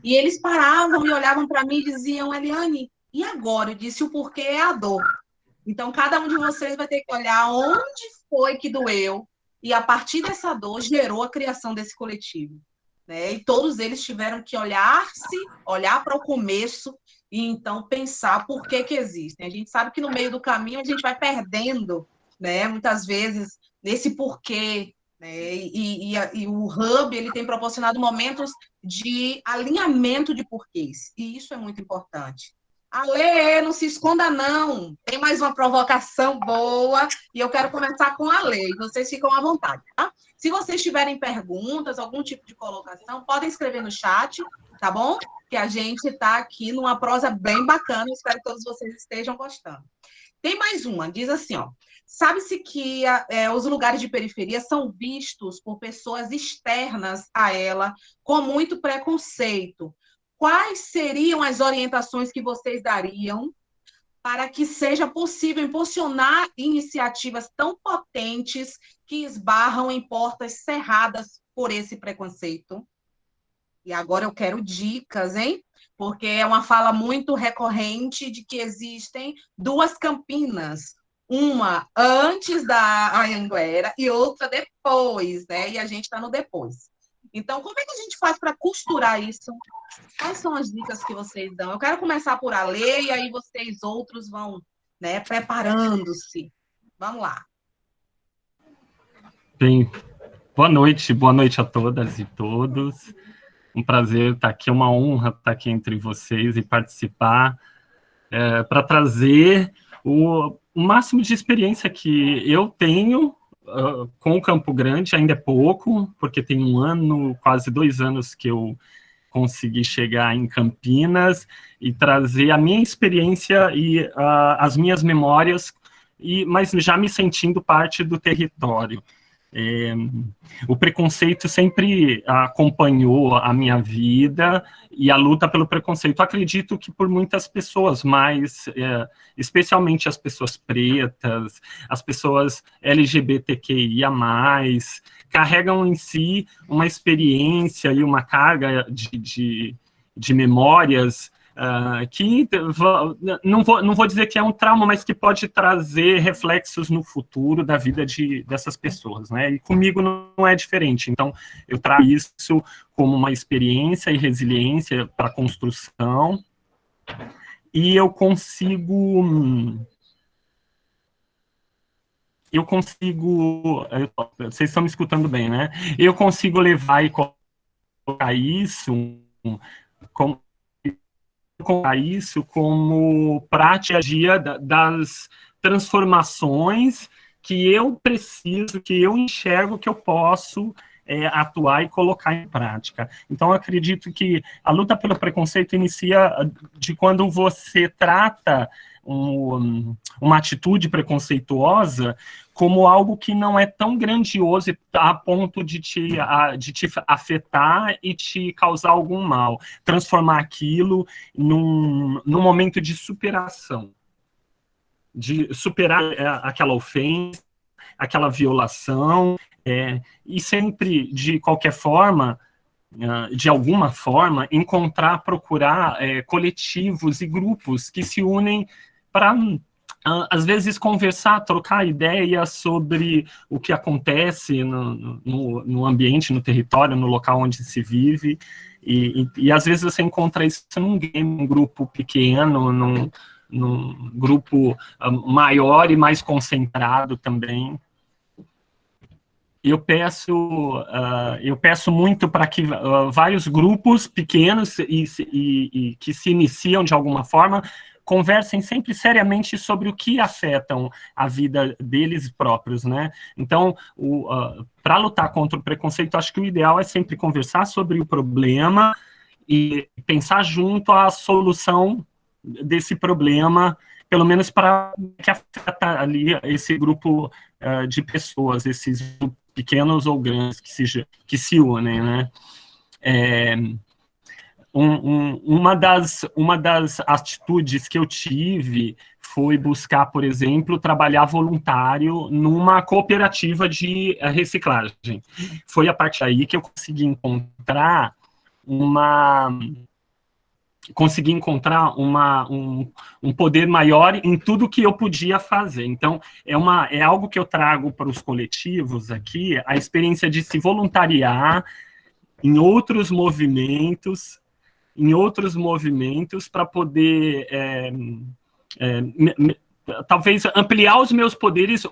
E eles paravam e olhavam para mim e diziam, Eliane, e agora? Eu disse, o porquê é a dor. Então, cada um de vocês vai ter que olhar onde foi que doeu, e a partir dessa dor gerou a criação desse coletivo. Né? E todos eles tiveram que olhar para o começo, e então pensar por que existem. A gente sabe que no meio do caminho a gente vai perdendo, né, muitas vezes, nesse porquê, né, e o Hub ele tem proporcionado momentos de alinhamento de porquês, e isso é muito importante. Ale, não se esconda não, tem mais uma provocação boa, e eu quero começar com a Ale, vocês ficam à vontade, tá? Se vocês tiverem perguntas, algum tipo de colocação, podem escrever no chat, tá bom? Que a gente está aqui numa prosa bem bacana, espero que todos vocês estejam gostando. Tem mais uma, diz assim, ó, sabe-se que os lugares de periferia são vistos por pessoas externas a ela com muito preconceito. Quais seriam as orientações que vocês dariam para que seja possível impulsionar iniciativas tão potentes que esbarram em portas cerradas por esse preconceito? E agora eu quero dicas, hein? Porque é uma fala muito recorrente de que existem duas Campinas, uma antes da Anhanguera e outra depois, né? E a gente está no depois. Então, como é que a gente faz para costurar isso? Quais são as dicas que vocês dão? Eu quero começar por Ale, e aí vocês outros vão, né, preparando-se. Vamos lá. Bem, boa noite a todas e todos. Um prazer estar aqui, uma honra estar aqui entre vocês e participar para trazer o máximo de experiência que eu tenho com o Campo Grande. Ainda é pouco, porque tem 1 ano, quase 2 anos que eu consegui chegar em Campinas e trazer a minha experiência e as minhas memórias, mas já me sentindo parte do território. O preconceito sempre acompanhou a minha vida e a luta pelo preconceito. Acredito que por muitas pessoas, mas especialmente as pessoas pretas, as pessoas LGBTQIA+, carregam em si uma experiência e uma carga de memórias que não vou dizer que é um trauma, mas que pode trazer reflexos no futuro da vida dessas pessoas, né? E comigo não é diferente. Então, eu trago isso como uma experiência e resiliência para a construção, e eu consigo, vocês estão me escutando bem, né? Eu consigo levar e colocar isso como prática das transformações que eu preciso, que eu enxergo que eu posso atuar e colocar em prática. Então, eu acredito que a luta pelo preconceito inicia de quando você trata uma atitude preconceituosa como algo que não é tão grandioso a ponto de te afetar e te causar algum mal. Transformar aquilo num momento de superação. De superar aquela ofensa, aquela violação, e sempre, de qualquer forma, de alguma forma, procurar coletivos e grupos que se unem para, às vezes, conversar, trocar ideias sobre o que acontece no ambiente, no território, no local onde se vive, e às vezes você encontra isso num grupo pequeno, num grupo maior e mais concentrado também. Eu peço muito para que vários grupos pequenos e que se iniciam de alguma forma conversem sempre seriamente sobre o que afetam a vida deles próprios, né? Então, para lutar contra o preconceito, acho que o ideal é sempre conversar sobre o problema e pensar junto à solução desse problema, pelo menos para que afeta ali esse grupo de pessoas, esses pequenos ou grandes que se unem, né? Uma das atitudes que eu tive foi buscar, por exemplo, trabalhar voluntário numa cooperativa de reciclagem. Foi a partir daí que eu consegui encontrar um poder maior em tudo que eu podia fazer. Então, é algo que eu trago para os coletivos aqui, a experiência de se voluntariar em outros movimentos para poder talvez ampliar os meus poderes,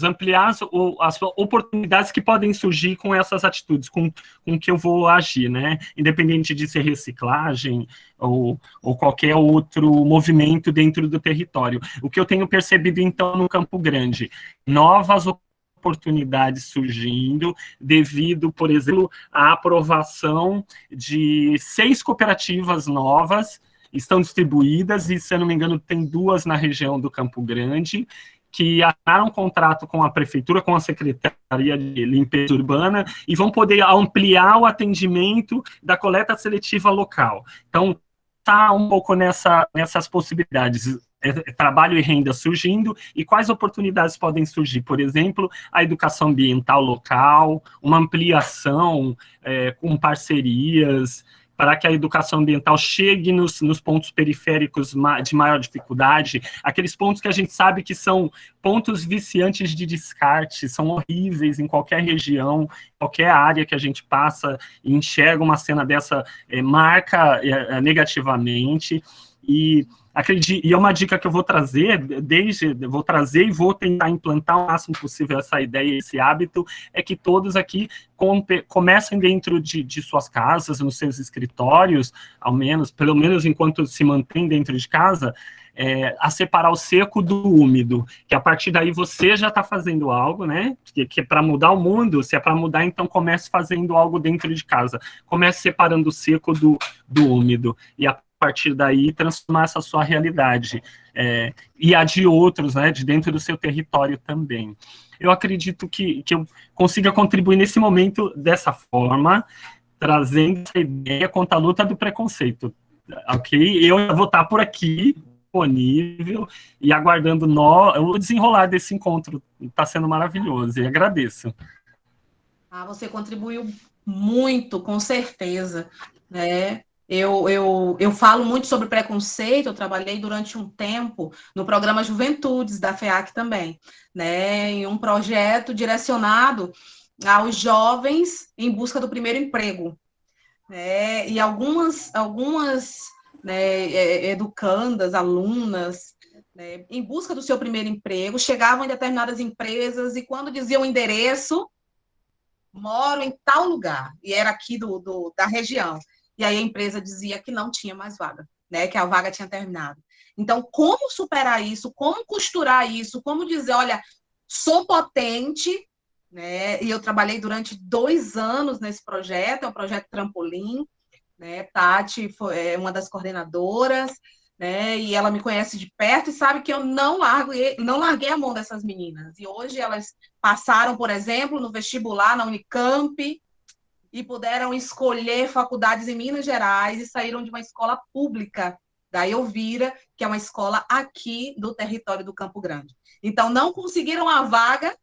ampliar as oportunidades que podem surgir com essas atitudes, com que eu vou agir, né? Independente de ser reciclagem ou qualquer outro movimento dentro do território. O que eu tenho percebido, então, no Campo Grande, novas oportunidades surgindo devido, por exemplo, à aprovação de 6 cooperativas novas, estão distribuídas, e, se eu não me engano, tem 2 na região do Campo Grande, que assinaram um contrato com a Prefeitura, com a Secretaria de Limpeza Urbana, e vão poder ampliar o atendimento da coleta seletiva local. Então, está um pouco nessas possibilidades. Trabalho e renda surgindo, e quais oportunidades podem surgir? Por exemplo, a educação ambiental local, uma ampliação com parcerias, para que a educação ambiental chegue nos pontos periféricos de maior dificuldade, aqueles pontos que a gente sabe que são pontos viciantes de descarte, são horríveis em qualquer região, qualquer área que a gente passa e enxerga uma cena dessa, marca negativamente. E é uma dica que eu vou trazer, e vou tentar implantar o máximo possível essa ideia, esse hábito, é que todos aqui comecem dentro de suas casas, nos seus escritórios, pelo menos enquanto se mantém dentro de casa, a separar o seco do úmido, que a partir daí você já está fazendo algo, né, que é para mudar o mundo. Se é para mudar, então comece fazendo algo dentro de casa, comece separando o seco do úmido, e a partir daí, transformar essa sua realidade, e a de outros, né, de dentro do seu território também. Eu acredito que eu consiga contribuir nesse momento dessa forma, trazendo essa ideia contra a luta do preconceito, ok? Eu vou estar por aqui, disponível, e aguardando o desenrolar desse encontro. Está sendo maravilhoso, e agradeço. Você contribuiu muito, com certeza, né? Eu falo muito sobre preconceito, eu trabalhei durante um tempo no programa Juventudes da FEAC também, né? Em um projeto direcionado aos jovens em busca do primeiro emprego, né? E algumas né, educandas, alunas, né, em busca do seu primeiro emprego, chegavam em determinadas empresas e quando diziam o endereço, moro em tal lugar, e era aqui da região. E aí a empresa dizia que não tinha mais vaga, né? Que a vaga tinha terminado. Então, como superar isso? Como costurar isso? Como dizer, olha, sou potente, né? E eu trabalhei durante 2 anos nesse projeto, é o projeto Trampolim, né? Tati é uma das coordenadoras, né? E ela me conhece de perto e sabe que eu não larguei a mão dessas meninas. E hoje elas passaram, por exemplo, no vestibular na Unicamp e puderam escolher faculdades em Minas Gerais e saíram de uma escola pública da Elvira, que é uma escola aqui do território do Campo Grande. Então, não conseguiram a vaga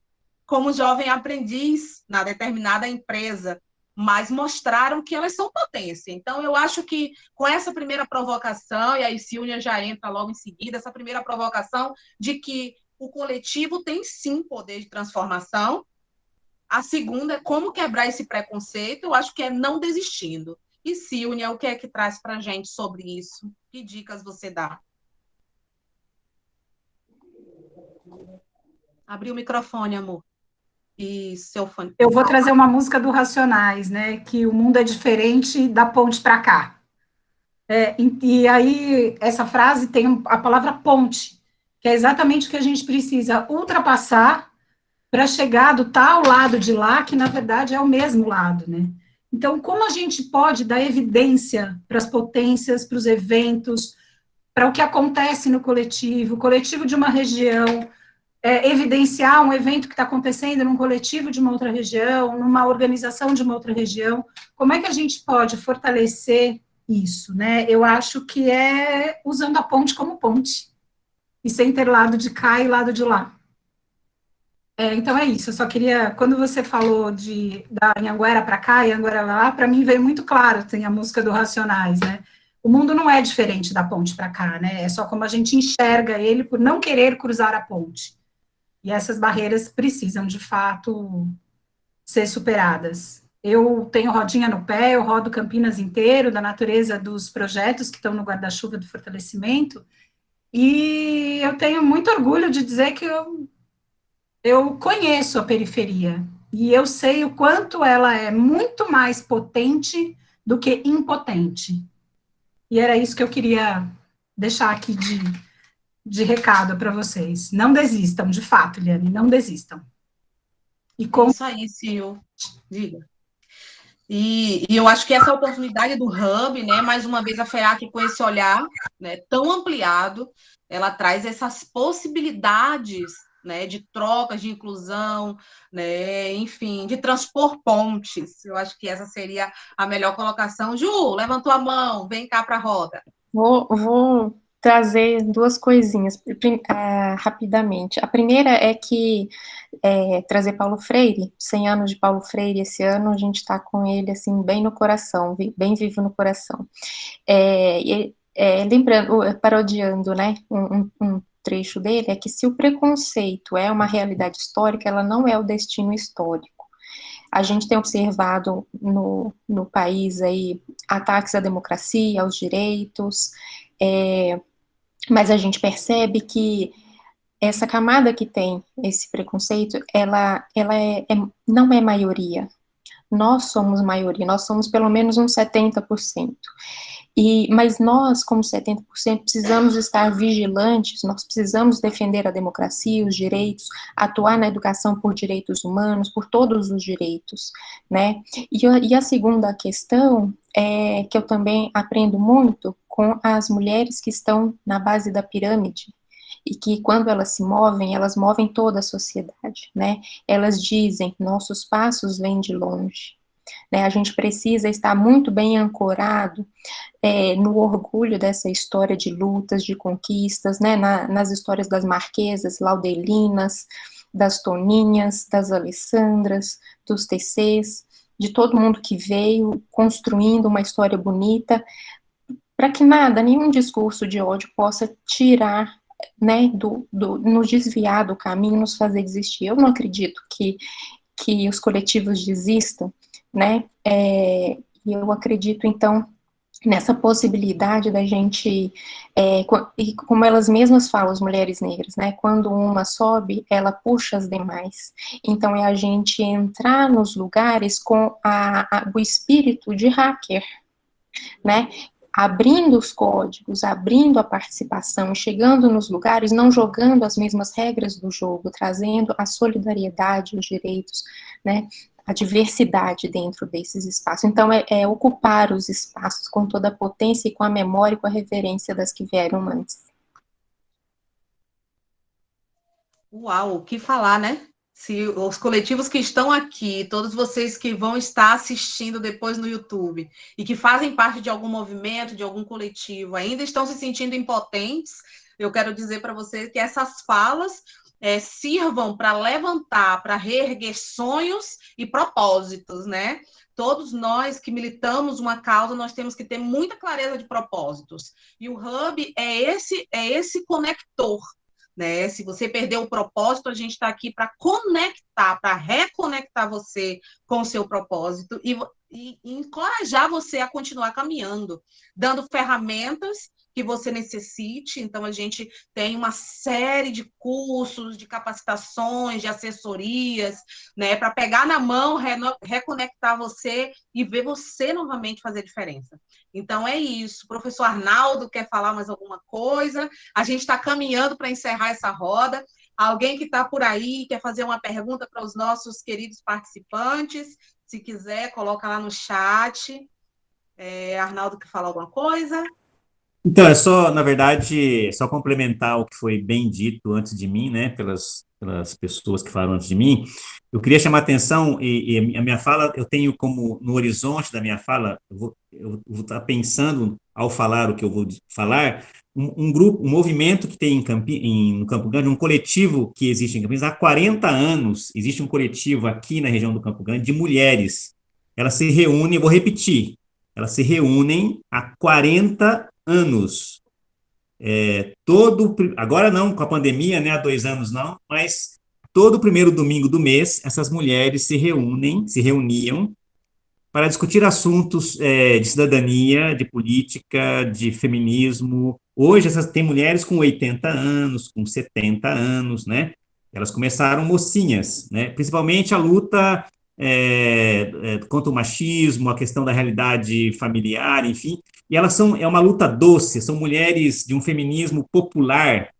como jovem aprendiz na determinada empresa, mas mostraram que elas são potência. Então, eu acho que com essa primeira provocação, e aí Silvia já entra logo em seguida, essa primeira provocação de que o coletivo tem sim poder de transformação. A segunda é como quebrar esse preconceito, eu acho que é não desistindo. E Silvia, o que é que traz para a gente sobre isso? Que dicas você dá? Abriu o microfone, amor. E seu fone. Eu vou trazer uma música do Racionais, né? Que o mundo é diferente da ponte para cá. E aí, essa frase tem a palavra ponte, que é exatamente o que a gente precisa ultrapassar para chegar do tal lado de lá, que na verdade é o mesmo lado, né? Então, como a gente pode dar evidência para as potências, para os eventos, para o que acontece no coletivo, o coletivo de uma região, evidenciar um evento que está acontecendo num coletivo de uma outra região, numa organização de uma outra região, como é que a gente pode fortalecer isso, né? Eu acho que é usando a ponte como ponte, e sem ter lado de cá e lado de lá. Então é isso, eu só queria, quando você falou da Anhanguera para cá e Anhanguera lá, para mim veio muito claro, tem a música do Racionais, né? O mundo não é diferente da ponte para cá, né? É só como a gente enxerga ele por não querer cruzar a ponte. E essas barreiras precisam, de fato, ser superadas. Eu tenho rodinha no pé, eu rodo Campinas inteiro, da natureza dos projetos que estão no guarda-chuva do fortalecimento, e eu tenho muito orgulho de dizer que eu conheço a periferia, e eu sei o quanto ela é muito mais potente do que impotente. E era isso que eu queria deixar aqui de recado para vocês. Não desistam, de fato, Liane, não desistam. Isso aí, Sil. Diga. E eu acho que essa oportunidade do Hub, né, mais uma vez a FEAC com esse olhar, né, tão ampliado, ela traz essas possibilidades, né, de trocas, de inclusão, né, enfim, de transpor pontes. Eu acho que essa seria a melhor colocação. Ju, levantou a mão, vem cá para a roda. Vou trazer 2 coisinhas rapidamente. A primeira é que trazer Paulo Freire, 100 anos de Paulo Freire esse ano, a gente está com ele assim bem no coração, bem vivo no coração. Lembrando, parodiando, né, um trecho dele, é que se o preconceito é uma realidade histórica, ela não é o destino histórico. A gente tem observado no país aí ataques à democracia, aos direitos, mas a gente percebe que essa camada que tem esse preconceito, ela não é maioria. nós somos maioria, nós somos pelo menos uns 70%. Mas nós, como 70%, precisamos estar vigilantes, nós precisamos defender a democracia, os direitos, atuar na educação por direitos humanos, por todos os direitos, né? E a segunda questão é que eu também aprendo muito com as mulheres que estão na base da pirâmide, e que quando elas se movem, elas movem toda a sociedade, né? Elas dizem, nossos passos vêm de longe. Né, a gente precisa estar muito bem ancorado no orgulho dessa história de lutas, de conquistas, né, nas histórias das Marquesas, Laudelinas, das Toninhas, das Alessandras, dos TCs, de todo mundo que veio construindo uma história bonita, para que nada, nenhum discurso de ódio possa tirar, né, nos desviar do caminho, nos fazer desistir. Eu não acredito que os coletivos desistam, né, e eu acredito, então, nessa possibilidade da gente, e como elas mesmas falam, as mulheres negras, né, quando uma sobe, ela puxa as demais, então é a gente entrar nos lugares com o espírito de hacker, né, abrindo os códigos, abrindo a participação, chegando nos lugares, não jogando as mesmas regras do jogo, trazendo a solidariedade, os direitos, né, a diversidade dentro desses espaços. Então, é ocupar os espaços com toda a potência e com a memória e com a reverência das que vieram antes. Uau, o que falar, né? Se os coletivos que estão aqui, todos vocês que vão estar assistindo depois no YouTube e que fazem parte de algum movimento, de algum coletivo, ainda estão se sentindo impotentes, eu quero dizer para vocês que essas falas sirvam para levantar, para reerguer sonhos e propósitos, né? Todos nós que militamos uma causa, nós temos que ter muita clareza de propósitos. E o Hub é esse conector, né? Se você perdeu o propósito, a gente está aqui para conectar, para reconectar você com o seu propósito e encorajar você a continuar caminhando, dando ferramentas que você necessite. Então, a gente tem uma série de cursos, de capacitações, de assessorias, né, para pegar na mão, reconectar você e ver você novamente fazer diferença. Então, é isso. O professor Arnaldo quer falar mais alguma coisa? A gente está caminhando para encerrar essa roda. Alguém que está por aí quer fazer uma pergunta para os nossos queridos participantes? Se quiser, coloca lá no chat. Arnaldo quer falar alguma coisa? Então, é só, na verdade, só complementar o que foi bem dito antes de mim, né, pelas pessoas que falaram antes de mim. Eu queria chamar a atenção, e a minha fala, eu tenho como, no horizonte da minha fala, eu vou estar pensando, ao falar o que eu vou falar, um grupo, um movimento que tem no Campo Grande, um coletivo que existe em Campinas há 40 anos, existe um coletivo aqui na região do Campo Grande de mulheres. Elas se reúnem, eu vou repetir, elas se reúnem há 40 anos. Agora não, com a pandemia, né, há 2 anos não, mas todo primeiro domingo do mês, essas mulheres se reuniam para discutir assuntos de cidadania, de política, de feminismo. Hoje, tem mulheres com 80 anos, com 70 anos, né? Elas começaram mocinhas, né? Principalmente a luta contra o machismo, a questão da realidade familiar, enfim, e elas é uma luta doce, são mulheres de um feminismo popular,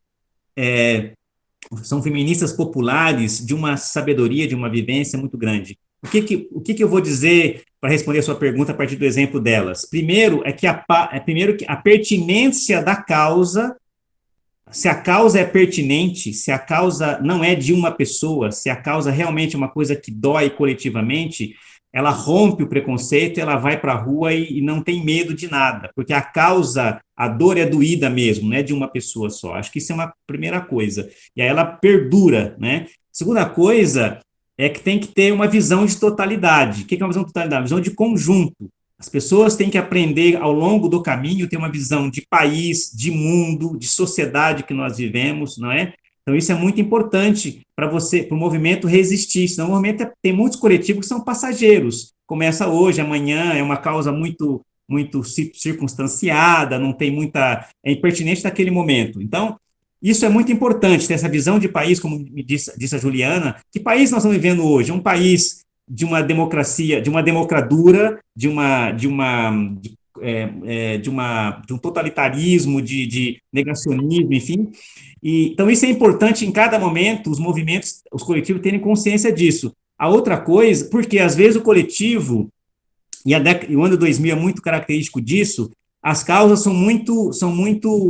são feministas populares, de uma sabedoria, de uma vivência muito grande. O que eu vou dizer para responder a sua pergunta a partir do exemplo delas? Primeiro, que a pertinência da causa, se a causa é pertinente, se a causa não é de uma pessoa, se a causa realmente é uma coisa que dói coletivamente, ela rompe o preconceito, ela vai para a rua e não tem medo de nada, porque a dor é doída mesmo, não é de uma pessoa só. Acho que isso é uma primeira coisa. E aí ela perdura, né? Segunda coisa é que tem que ter uma visão de totalidade. O que é uma visão de totalidade? Uma visão de conjunto. As pessoas têm que aprender ao longo do caminho, ter uma visão de país, de mundo, de sociedade que nós vivemos, não é? Então, isso é muito importante para o movimento resistir, senão o movimento tem muitos coletivos que são passageiros. Começa hoje, amanhã, é uma causa muito circunstanciada, não tem é impertinente naquele momento. Então, isso é muito importante, ter essa visão de país, como me disse a Juliana. Que país nós estamos vivendo hoje? Um país de uma democracia, de uma democradura, de um totalitarismo, de negacionismo, enfim. Então, isso é importante em cada momento, os movimentos, os coletivos terem consciência disso. A outra coisa, porque às vezes o coletivo, e o ano 2000 é muito característico disso, as causas são muito,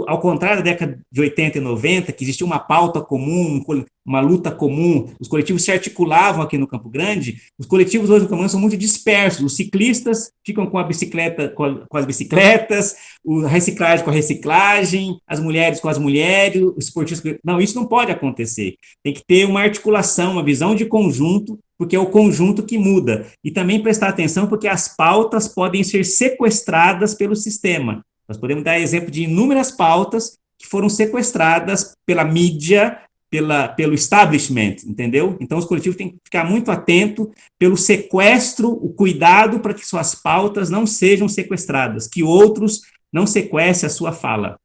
ao contrário da década de 80 e 90, que existia uma pauta comum, uma luta comum, os coletivos se articulavam aqui no Campo Grande, os coletivos hoje no Campo Grande são muito dispersos, os ciclistas ficam com a bicicleta, com as bicicletas, a reciclagem com a reciclagem, as mulheres com as mulheres, os esportistas... Não, isso não pode acontecer. Tem que ter uma articulação, uma visão de conjunto, porque é o conjunto que muda. E também prestar atenção, porque as pautas podem ser sequestradas pelo sistema. Nós podemos dar exemplo de inúmeras pautas que foram sequestradas pela mídia, pelo establishment, entendeu? Então, os coletivos têm que ficar muito atentos pelo sequestro, o cuidado para que suas pautas não sejam sequestradas, que outros não sequestrem a sua fala.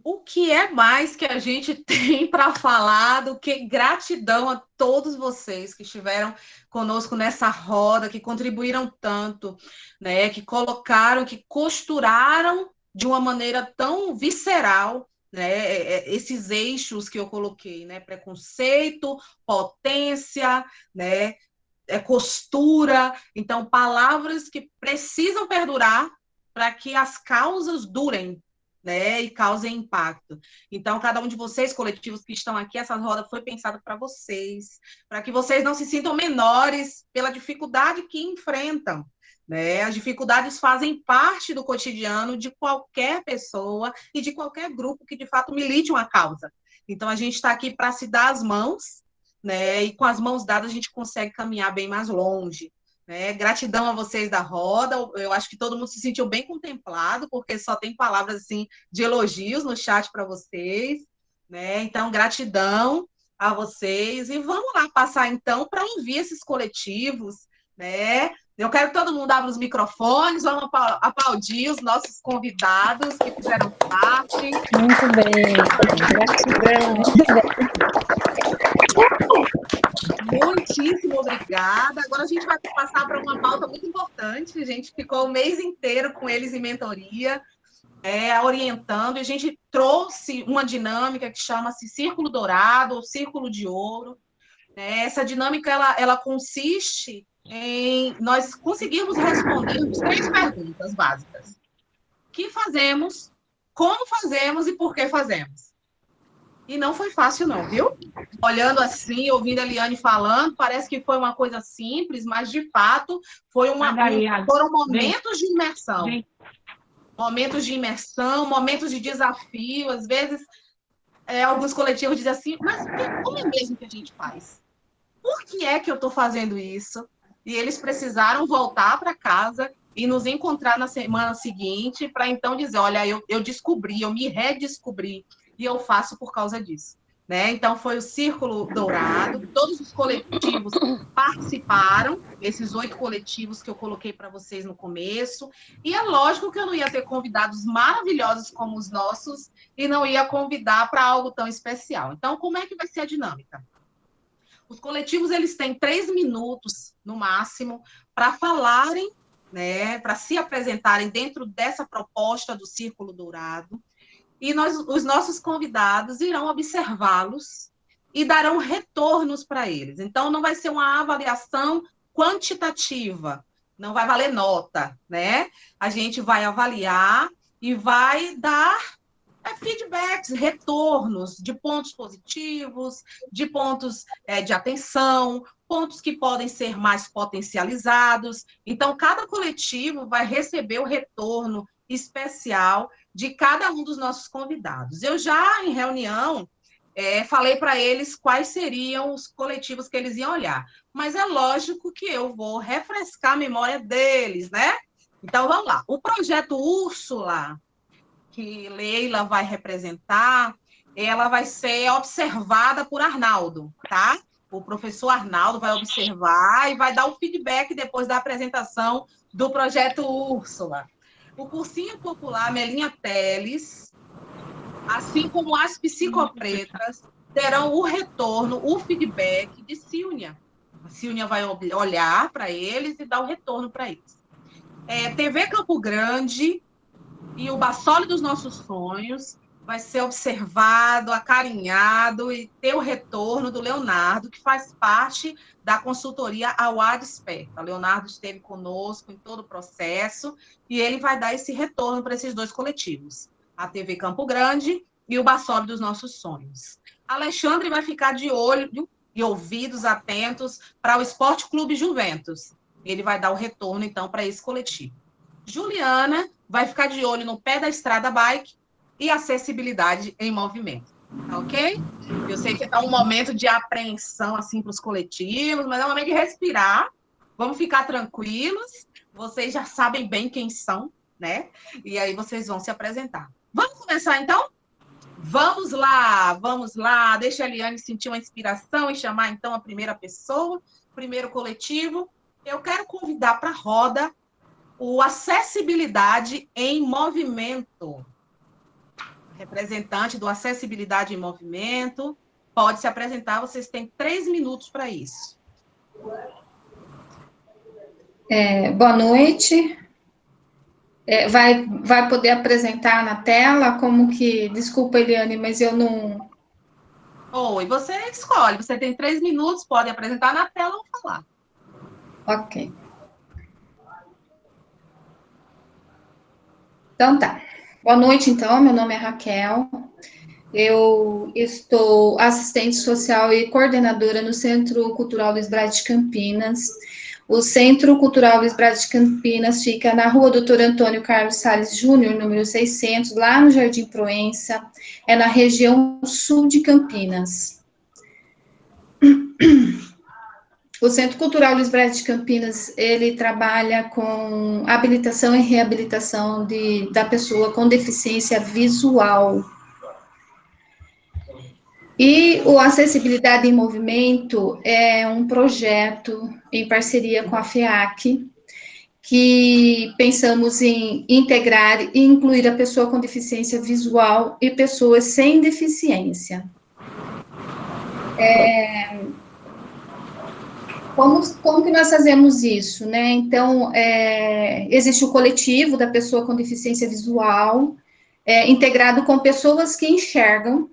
O que é mais que a gente tem para falar do que gratidão a todos vocês que estiveram conosco nessa roda, que contribuíram tanto, né, que colocaram, que costuraram de uma maneira tão visceral, né, esses eixos que eu coloquei, né, preconceito, potência, né, costura, então palavras que precisam perdurar para que as causas durem, né, e causem impacto. Então, cada um de vocês, coletivos que estão aqui, essa roda foi pensada para vocês, para que vocês não se sintam menores pela dificuldade que enfrentam, né? As dificuldades fazem parte do cotidiano de qualquer pessoa e de qualquer grupo que, de fato, milite uma causa. Então, a gente está aqui para se dar as mãos, né? E com as mãos dadas a gente consegue caminhar bem mais longe. Gratidão a vocês da roda, eu acho que todo mundo se sentiu bem contemplado, porque só tem palavras assim de elogios no chat para vocês, né? Então, gratidão a vocês, e vamos lá passar então para ouvir esses coletivos, né? Eu quero que todo mundo abra os microfones, vamos aplaudir os nossos convidados que fizeram parte. Muito bem, gratidão. Muitíssimo obrigada. Agora a gente vai passar para uma pauta muito importante. A gente ficou o mês inteiro com eles em mentoria, orientando, e a gente trouxe uma dinâmica que chama-se Círculo Dourado ou Círculo de Ouro. Essa dinâmica ela consiste em nós conseguirmos responder 3 perguntas básicas. O que fazemos, como fazemos e por que fazemos? E não foi fácil não, viu? Olhando assim, ouvindo a Eliane falando, parece que foi uma coisa simples, mas de fato foram momentos de imersão. Momentos de imersão, momentos de desafio. Às vezes, alguns coletivos dizem assim, mas como é mesmo que a gente faz? Por que é que eu estou fazendo isso? E eles precisaram voltar para casa e nos encontrar na semana seguinte para então dizer, olha, eu descobri, eu me redescobri, e eu faço por causa disso, né? Então, foi o Círculo Dourado, todos os coletivos participaram, esses 8 coletivos que eu coloquei para vocês no começo, e é lógico que eu não ia ter convidados maravilhosos como os nossos, e não ia convidar para algo tão especial. Então, como é que vai ser a dinâmica? Os coletivos, eles têm 3 minutos, no máximo, para falarem, né, para se apresentarem dentro dessa proposta do Círculo Dourado, e os nossos convidados irão observá-los e darão retornos para eles. Então, não vai ser uma avaliação quantitativa, não vai valer nota, né? A gente vai avaliar e vai dar feedbacks, retornos de pontos positivos, de pontos de atenção, pontos que podem ser mais potencializados. Então, cada coletivo vai receber o retorno especial de cada um dos nossos convidados. Eu já, em reunião, falei para eles quais seriam os coletivos que eles iam olhar, mas é lógico que eu vou refrescar a memória deles, né? Então, vamos lá. O projeto Úrsula, que Leila vai representar, ela vai ser observada por Arnaldo, tá? O professor Arnaldo vai observar e vai dar o feedback depois da apresentação do projeto Úrsula. O Cursinho Popular Melinha Teles, assim como as Psicopretas, terão o retorno, o feedback de Silnia. A Silnia vai olhar para eles e dar o retorno para eles. TV Campo Grande e o Bassole dos Nossos Sonhos vai ser observado, acarinhado e ter o retorno do Leonardo, que faz parte da consultoria Auá Desperta. O Leonardo esteve conosco em todo o processo e ele vai dar esse retorno para esses dois coletivos, a TV Campo Grande e o Bassole dos Nossos Sonhos. Alexandre vai ficar de olho e ouvidos atentos para o Esporte Clube Juventus. Ele vai dar o retorno, então, para esse coletivo. Juliana vai ficar de olho no Pé da Estrada Bike e acessibilidade em movimento, ok? Eu sei que está um momento de apreensão, assim, para os coletivos, mas é um momento de respirar, vamos ficar tranquilos, vocês já sabem bem quem são, né? E aí vocês vão se apresentar. Vamos começar, então? Vamos lá, deixa a Eliane sentir uma inspiração e chamar, então, a primeira pessoa, primeiro coletivo. Eu quero convidar para a roda o Acessibilidade em Movimento. Representante do Acessibilidade em Movimento, pode se apresentar, vocês têm 3 minutos para isso. Boa noite. Vai poder apresentar na tela como que... Desculpa, Eliane, mas eu não... Oi, você escolhe, você tem 3 minutos, pode apresentar na tela ou falar. Ok. Então tá. Boa noite, então. Meu nome é Raquel. Eu estou assistente social e coordenadora no Centro Cultural Luiz Braga de Campinas. O Centro Cultural Luiz Braga de Campinas fica na Rua Doutor Antônio Carlos Salles Júnior, número 600, lá no Jardim Proença. É na região sul de Campinas. O Centro Cultural Luiz Braga de Campinas, ele trabalha com habilitação e reabilitação da pessoa com deficiência visual. E o Acessibilidade em Movimento é um projeto em parceria com a FEAC, que pensamos em integrar e incluir a pessoa com deficiência visual e pessoas sem deficiência. Como que nós fazemos isso, né? Então, existe o coletivo da pessoa com deficiência visual, integrado com pessoas que enxergam,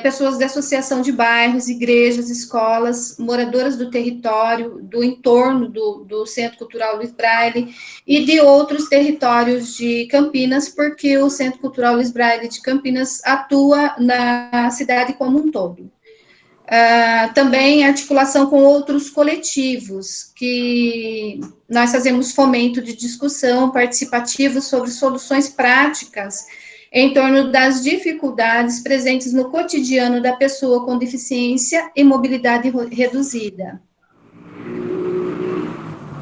pessoas da associação de bairros, igrejas, escolas, moradoras do território, do entorno do Centro Cultural Luiz Braille e de outros territórios de Campinas, porque o Centro Cultural Luiz Braille de Campinas atua na cidade como um todo. Também articulação com outros coletivos, que nós fazemos fomento de discussão participativa sobre soluções práticas em torno das dificuldades presentes no cotidiano da pessoa com deficiência e mobilidade reduzida.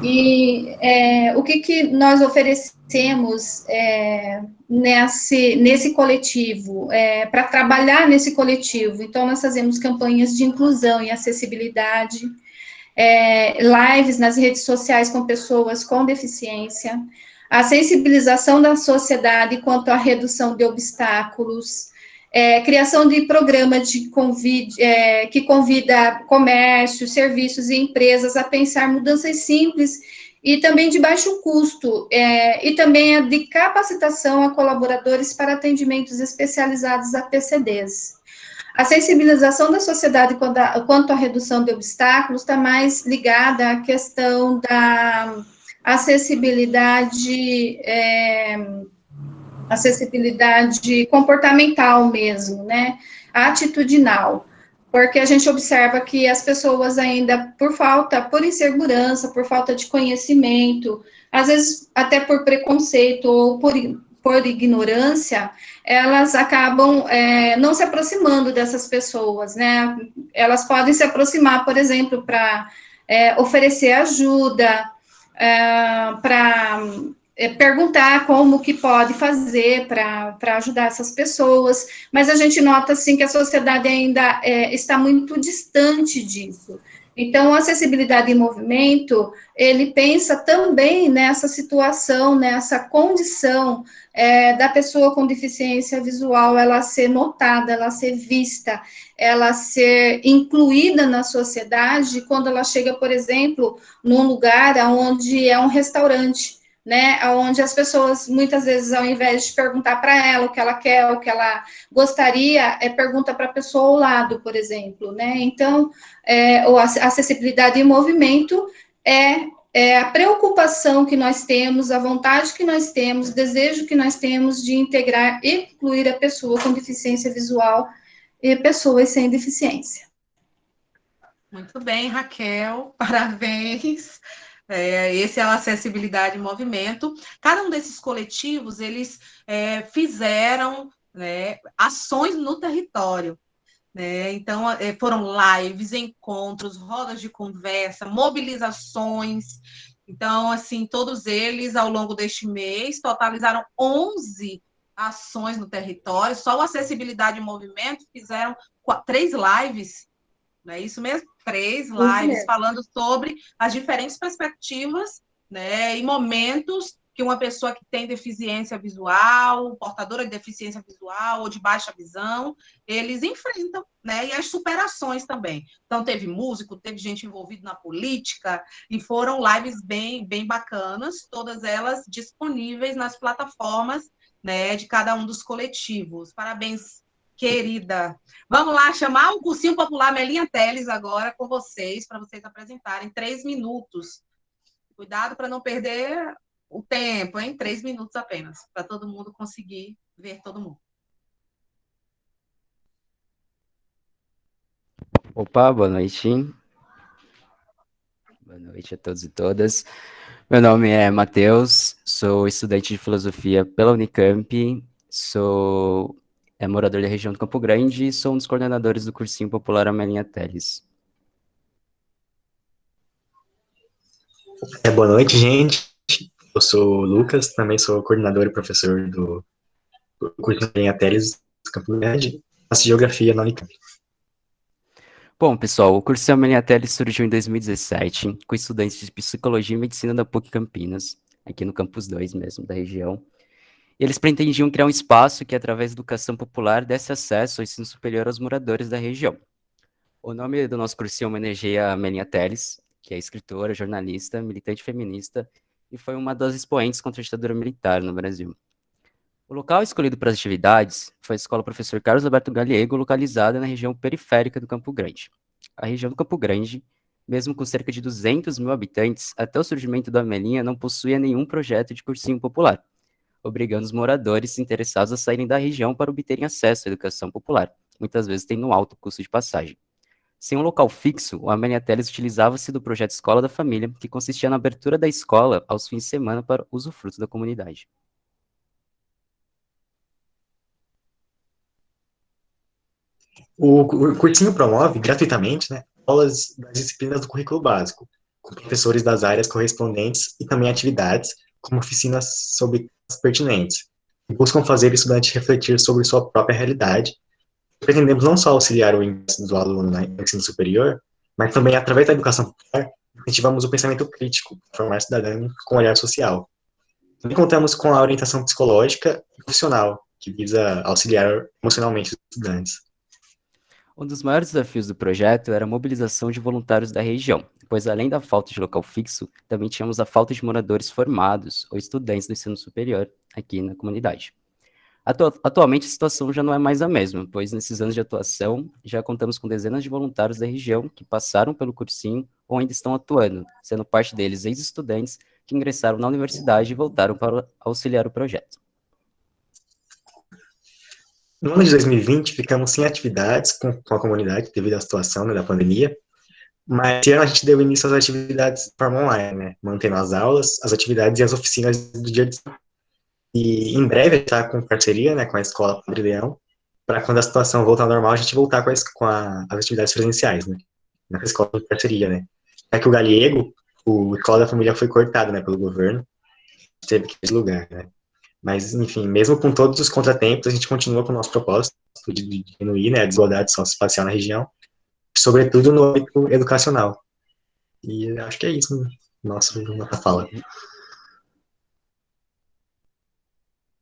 E o que nós oferecemos nesse coletivo, para trabalhar nesse coletivo? Então, nós fazemos campanhas de inclusão e acessibilidade, lives nas redes sociais com pessoas com deficiência, a sensibilização da sociedade quanto à redução de obstáculos, criação de programa que convida comércio, serviços e empresas a pensar mudanças simples e também de baixo custo, e também a de capacitação a colaboradores para atendimentos especializados a PCDs. A sensibilização da sociedade quanto à redução de obstáculos está mais ligada à questão da acessibilidade comportamental mesmo, né, atitudinal, porque a gente observa que as pessoas ainda, por insegurança, por falta de conhecimento, às vezes até por preconceito ou por ignorância, elas acabam não se aproximando dessas pessoas, né, elas podem se aproximar, por exemplo, para oferecer ajuda, para perguntar como que pode fazer para ajudar essas pessoas, mas a gente nota, assim, que a sociedade ainda está muito distante disso. Então, a acessibilidade em movimento, ele pensa também nessa situação, nessa condição da pessoa com deficiência visual, ela ser notada, ela ser vista, ela ser incluída na sociedade, quando ela chega, por exemplo, num lugar onde é um restaurante, né, onde as pessoas, muitas vezes, ao invés de perguntar para ela o que ela quer, o que ela gostaria, pergunta para a pessoa ao lado, por exemplo, né, então, a acessibilidade em movimento é a preocupação que nós temos, a vontade que nós temos, o desejo que nós temos de integrar e incluir a pessoa com deficiência visual e pessoas sem deficiência. Muito bem, Raquel, parabéns. Esse é a acessibilidade em movimento. Cada um desses coletivos, eles fizeram, né, ações no território. Né? Então, foram lives, encontros, rodas de conversa, mobilizações. Então, assim, todos eles, ao longo deste mês, totalizaram 11 ações no território. Só o Acessibilidade em Movimento fizeram 3 lives, não é isso mesmo? 3 lives falando sobre as diferentes perspectivas, né, e momentos que uma pessoa que tem deficiência visual, portadora de deficiência visual ou de baixa visão, eles enfrentam, né, e as superações também. Então, teve músico, teve gente envolvida na política, e foram lives bem, bem bacanas, todas elas disponíveis nas plataformas, né, de cada um dos coletivos. Parabéns, querida. Vamos lá, chamar o Cursinho Popular Melinha Teles agora com vocês, para vocês apresentarem 3 minutos. Cuidado para não perder o tempo, hein? 3 minutos apenas, para todo mundo conseguir ver todo mundo. Opa, boa noite. Boa noite a todos e todas. Meu nome é Matheus, sou estudante de filosofia pela Unicamp, sou morador da região do Campo Grande e sou um dos coordenadores do Cursinho Popular Amelinha Teles. Boa noite, gente. Eu sou o Lucas, também sou coordenador e professor do curso Amelinha Teles do Campo Grande, faço geografia na Unicamp. Bom, pessoal, o curso Amelinha Teles surgiu em 2017, com estudantes de Psicologia e Medicina da PUC Campinas, aqui no Campus 2 mesmo, da região. Eles pretendiam criar um espaço que, através da educação popular, desse acesso ao ensino superior aos moradores da região. O nome do nosso cursinho homenageia a Amelinha Teles, que é escritora, jornalista, militante feminista, e foi uma das expoentes contra a ditadura militar no Brasil. O local escolhido para as atividades foi a Escola Professor Carlos Alberto Galiego, localizada na região periférica do Campo Grande. A região do Campo Grande, mesmo com cerca de 200 mil habitantes, até o surgimento da Amelinha não possuía nenhum projeto de cursinho popular, obrigando os moradores interessados a saírem da região para obterem acesso à educação popular, muitas vezes tendo um alto custo de passagem. Sem um local fixo, o Amelinha Teles utilizava-se do projeto Escola da Família, que consistia na abertura da escola aos fins de semana para usufruto da comunidade. O cursinho promove gratuitamente, né, aulas das disciplinas do currículo básico, com professores das áreas correspondentes e também atividades, como oficinas sobre as pertinentes, que buscam fazer o estudante refletir sobre sua própria realidade. Pretendemos não só auxiliar o ingresso do aluno no ensino superior, mas também, através da educação popular, incentivamos o pensamento crítico, formar cidadão com olhar social. Também contamos com a orientação psicológica e profissional, que visa auxiliar emocionalmente os estudantes. Um dos maiores desafios do projeto era a mobilização de voluntários da região, pois além da falta de local fixo, também tínhamos a falta de moradores formados ou estudantes do ensino superior aqui na comunidade. Atualmente a situação já não é mais a mesma, pois nesses anos de atuação já contamos com dezenas de voluntários da região que passaram pelo cursinho ou ainda estão atuando, sendo parte deles ex-estudantes que ingressaram na universidade e voltaram para auxiliar o projeto. No ano de 2020, ficamos sem atividades com a comunidade devido à situação, né, da pandemia, mas esse ano a gente deu início às atividades de forma online, né, mantendo as aulas, as atividades e as oficinas do dia de semana. E em breve a gente está com parceria, né, com a Escola Padre Leão, para quando a situação voltar ao normal, a gente voltar com as atividades presenciais, né, nessa escola de parceria, né. É que o Galiego, o Escola da Família foi cortado, né, pelo governo, teve que deslugar, né. Mas, enfim, mesmo com todos os contratempos, a gente continua com o nosso propósito de diminuir, né, a desigualdade socioespacial na região, sobretudo no âmbito educacional, E acho que é isso, nossa fala.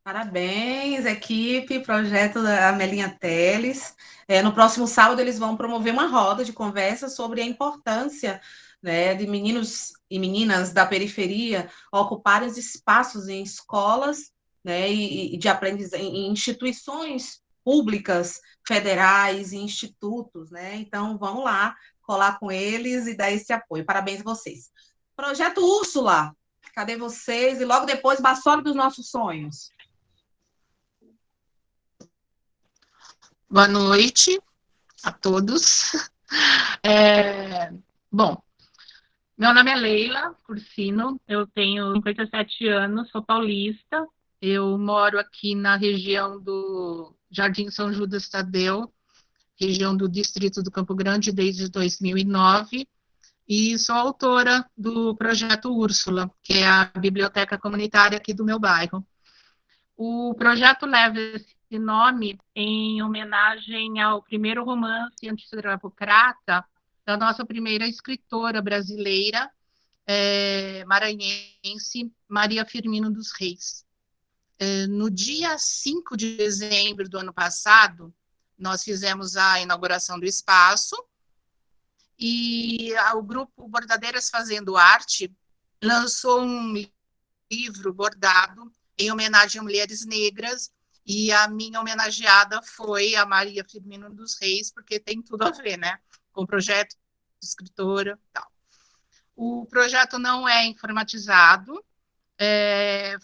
Parabéns, equipe, projeto da Amelinha Teles. No próximo sábado, eles vão promover uma roda de conversa sobre a importância, né, de meninos e meninas da periferia ocuparem os espaços em escolas, né, e de aprendizagem em instituições públicas, federais e institutos, né? Então, vamos lá colar com eles e dar esse apoio. Parabéns a vocês. Projeto Úrsula, cadê vocês? E logo depois, Bassoli dos Nossos Sonhos. Boa noite a todos. Bom, meu nome é Leila Cursino, eu tenho 57 anos, sou paulista, eu moro aqui na região do Jardim São Judas Tadeu, região do distrito do Campo Grande, desde 2009, e sou autora do projeto Úrsula, que é a biblioteca comunitária aqui do meu bairro. O projeto leva esse nome em homenagem ao primeiro romance anti-escravocrata da nossa primeira escritora brasileira, maranhense, Maria Firmino dos Reis. No dia 5 de dezembro do ano passado, nós fizemos a inauguração do espaço e o grupo Bordadeiras Fazendo Arte lançou um livro bordado em homenagem a mulheres negras, e a minha homenageada foi a Maria Firmino dos Reis, porque tem tudo a ver, né, com o projeto de escritora e tal. O projeto não é informatizado,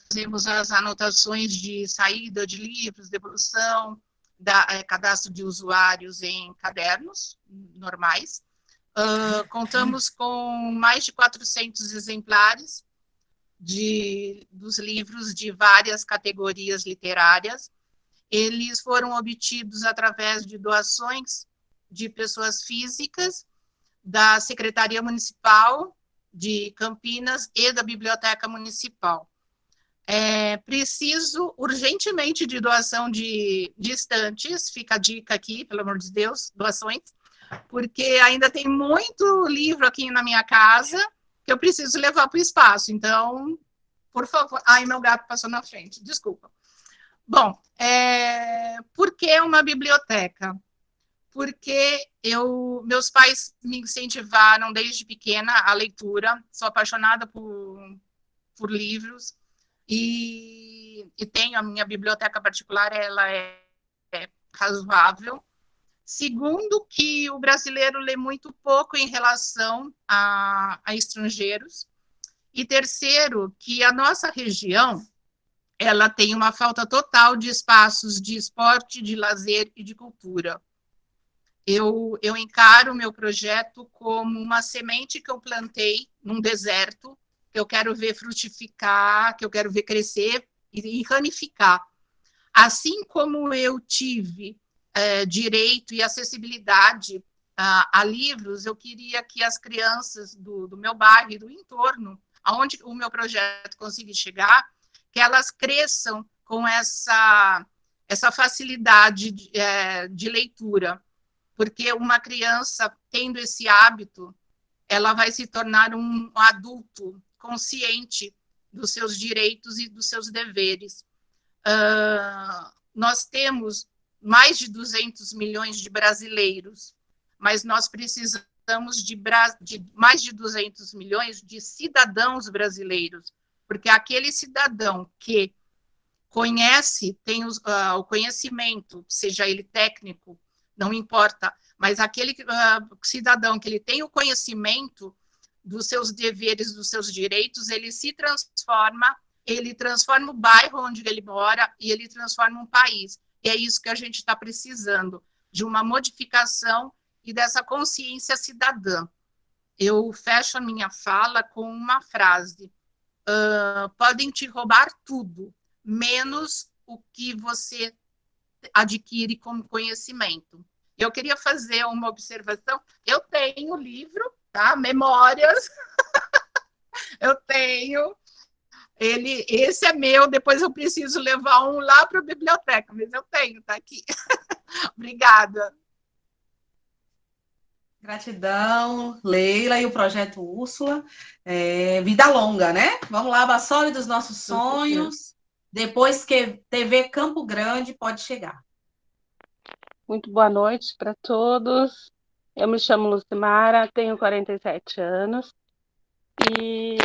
fazemos as anotações de saída de livros, devolução, cadastro de usuários em cadernos normais. Contamos com mais de 400 exemplares dos livros de várias categorias literárias. Eles foram obtidos através de doações de pessoas físicas, da Secretaria Municipal de Campinas e da Biblioteca Municipal. Preciso urgentemente de doação de estantes, fica a dica aqui, pelo amor de Deus, doações, porque ainda tem muito livro aqui na minha casa que eu preciso levar para o espaço. Então, por favor... Ai, meu gato passou na frente, desculpa. Bom, por que uma biblioteca? Porque meus pais me incentivaram desde pequena à leitura, sou apaixonada por livros, e tenho a minha biblioteca particular, ela é razoável. Segundo, que o brasileiro lê muito pouco em relação a estrangeiros. E terceiro, que a nossa região, ela tem uma falta total de espaços de esporte, de lazer e de cultura. Eu encaro o meu projeto como uma semente que eu plantei num deserto, que eu quero ver frutificar, que eu quero ver crescer e ramificar. Assim como eu tive direito e acessibilidade a livros, eu queria que as crianças do meu bairro e do entorno, aonde o meu projeto conseguir chegar, que elas cresçam com essa facilidade de leitura, porque uma criança tendo esse hábito, ela vai se tornar um adulto consciente dos seus direitos e dos seus deveres. Nós temos mais de 200 milhões de brasileiros, mas nós precisamos de mais de 200 milhões de cidadãos brasileiros, porque aquele cidadão que conhece, tem o conhecimento, seja ele técnico, não importa, mas aquele cidadão que ele tem o conhecimento dos seus deveres, dos seus direitos, ele se transforma, ele transforma o bairro onde ele mora e ele transforma um país. E é isso que a gente está precisando, de uma modificação e dessa consciência cidadã. Eu fecho a minha fala com uma frase: podem te roubar tudo, menos o que você adquire como conhecimento. Eu queria fazer uma observação. Eu tenho livro, tá? Memórias. Eu tenho. Esse é meu, depois eu preciso levar um lá para a biblioteca, mas eu tenho, tá aqui. Obrigada. Gratidão, Leila, e o Projeto Úrsula. Vida longa, né? Vamos lá, Bassoli dos nossos sonhos. Depois que TV Campo Grande pode chegar. Muito boa noite para todos. Eu me chamo Lucimara, tenho 47 anos e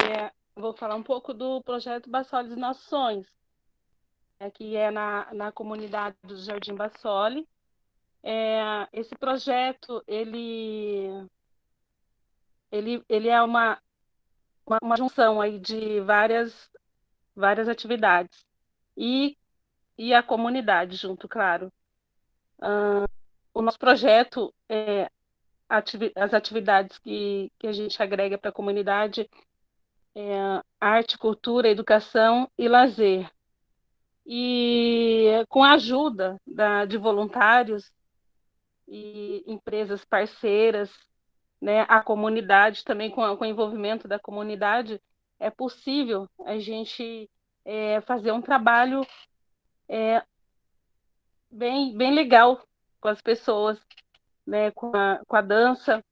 vou falar um pouco do projeto Bassoli dos Nossos Sonhos, que é na comunidade do Jardim Bassoli. Esse projeto, ele é uma junção aí de várias atividades e a comunidade junto, claro. O nosso projeto, as atividades que a gente agrega para a comunidade arte, cultura, educação e lazer. E com a ajuda de voluntários e empresas parceiras, né, a comunidade também, com o envolvimento da comunidade, é possível a gente fazer um trabalho bem legal com as pessoas, né, com a dança,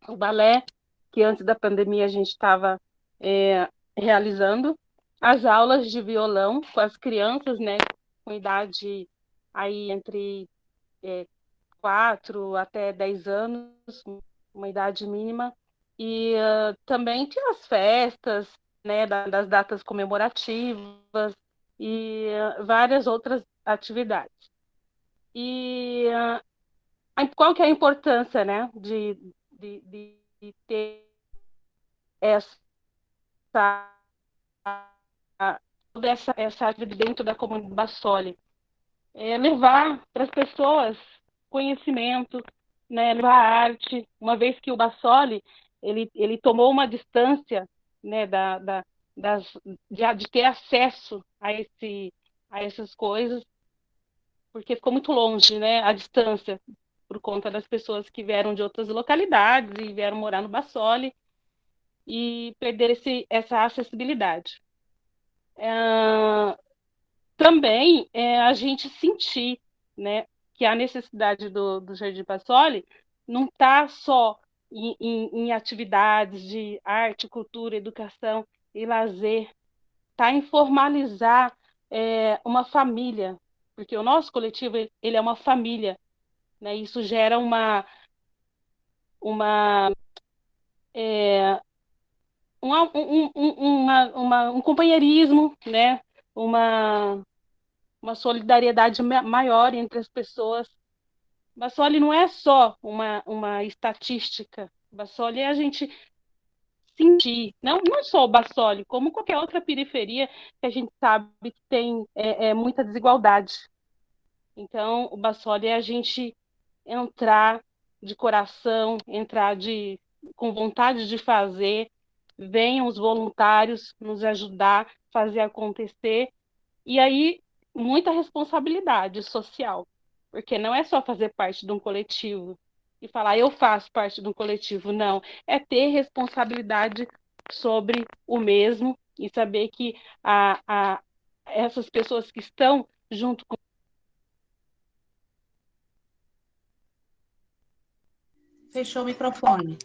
o balé, que antes da pandemia a gente estava realizando, as aulas de violão com as crianças, né, com idade aí entre 4 até 10 anos, uma idade mínima, e também tinha as festas, né, das datas comemorativas e várias outras atividades. E qual que é a importância, né, de ter essa atividade dentro da comunidade Bassoli? Levar para as pessoas conhecimento, né, levar arte, uma vez que o Bassoli ele tomou uma distância, né, de ter acesso a essas coisas, porque ficou muito longe, né, a distância, por conta das pessoas que vieram de outras localidades e vieram morar no Bassoli e perder essa acessibilidade. Também a gente sentir, né, que a necessidade do Jardim Bassoli não está só em atividades de arte, cultura, educação e lazer, está em formalizar uma família, porque o nosso coletivo ele é uma família, né? Isso gera um companheirismo, né? Uma solidariedade maior entre as pessoas. Bassoli não é só uma estatística. Bassoli é a gente sentir, não só o Bassoli, como qualquer outra periferia que a gente sabe que tem muita desigualdade. Então, o Bassoli é a gente entrar de coração, entrar com vontade de fazer, venham os voluntários nos ajudar, fazer acontecer, e aí muita responsabilidade social, porque não é só fazer parte de um coletivo e falar, eu faço parte de um coletivo, não, é ter responsabilidade sobre o mesmo e saber que essas pessoas que estão junto com... Fechou o microfone.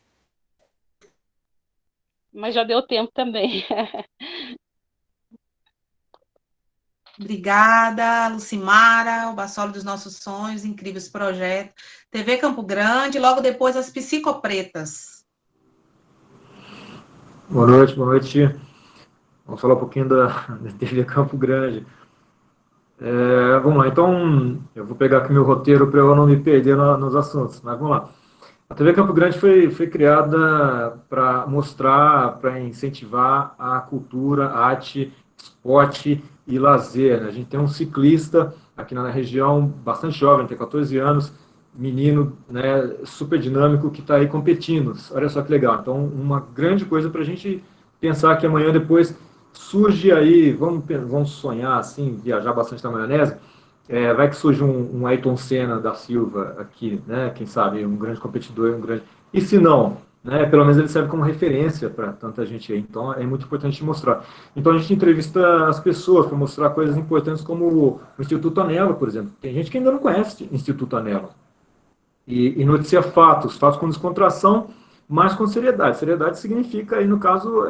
Mas já deu tempo também. Obrigada, Lucimara, o Bassoli dos Nossos Sonhos, incrível esse projeto. TV Campo Grande, logo depois as Psicopretas. Boa noite, boa noite. Vamos falar um pouquinho da TV Campo Grande. Vamos lá, então eu vou pegar aqui meu roteiro para eu não me perder nos assuntos, mas vamos lá. A TV Campo Grande foi criada para mostrar, para incentivar a cultura, a arte, esporte e lazer, né? A gente tem um ciclista aqui na região, bastante jovem, tem 14 anos, menino, né, super dinâmico, que está aí competindo. Olha só que legal. Então, uma grande coisa para a gente pensar que amanhã depois surge aí, vamos sonhar assim, viajar bastante na maionese, vai que surge um Ayrton Senna da Silva aqui, né? Quem sabe, um grande competidor, E se não, né? Pelo menos ele serve como referência para tanta gente aí. Então, é muito importante mostrar. Então, a gente entrevista as pessoas para mostrar coisas importantes como o Instituto Anela, por exemplo. Tem gente que ainda não conhece o Instituto Anela. e noticia fatos com descontração, mas com seriedade. Seriedade significa, aí no caso,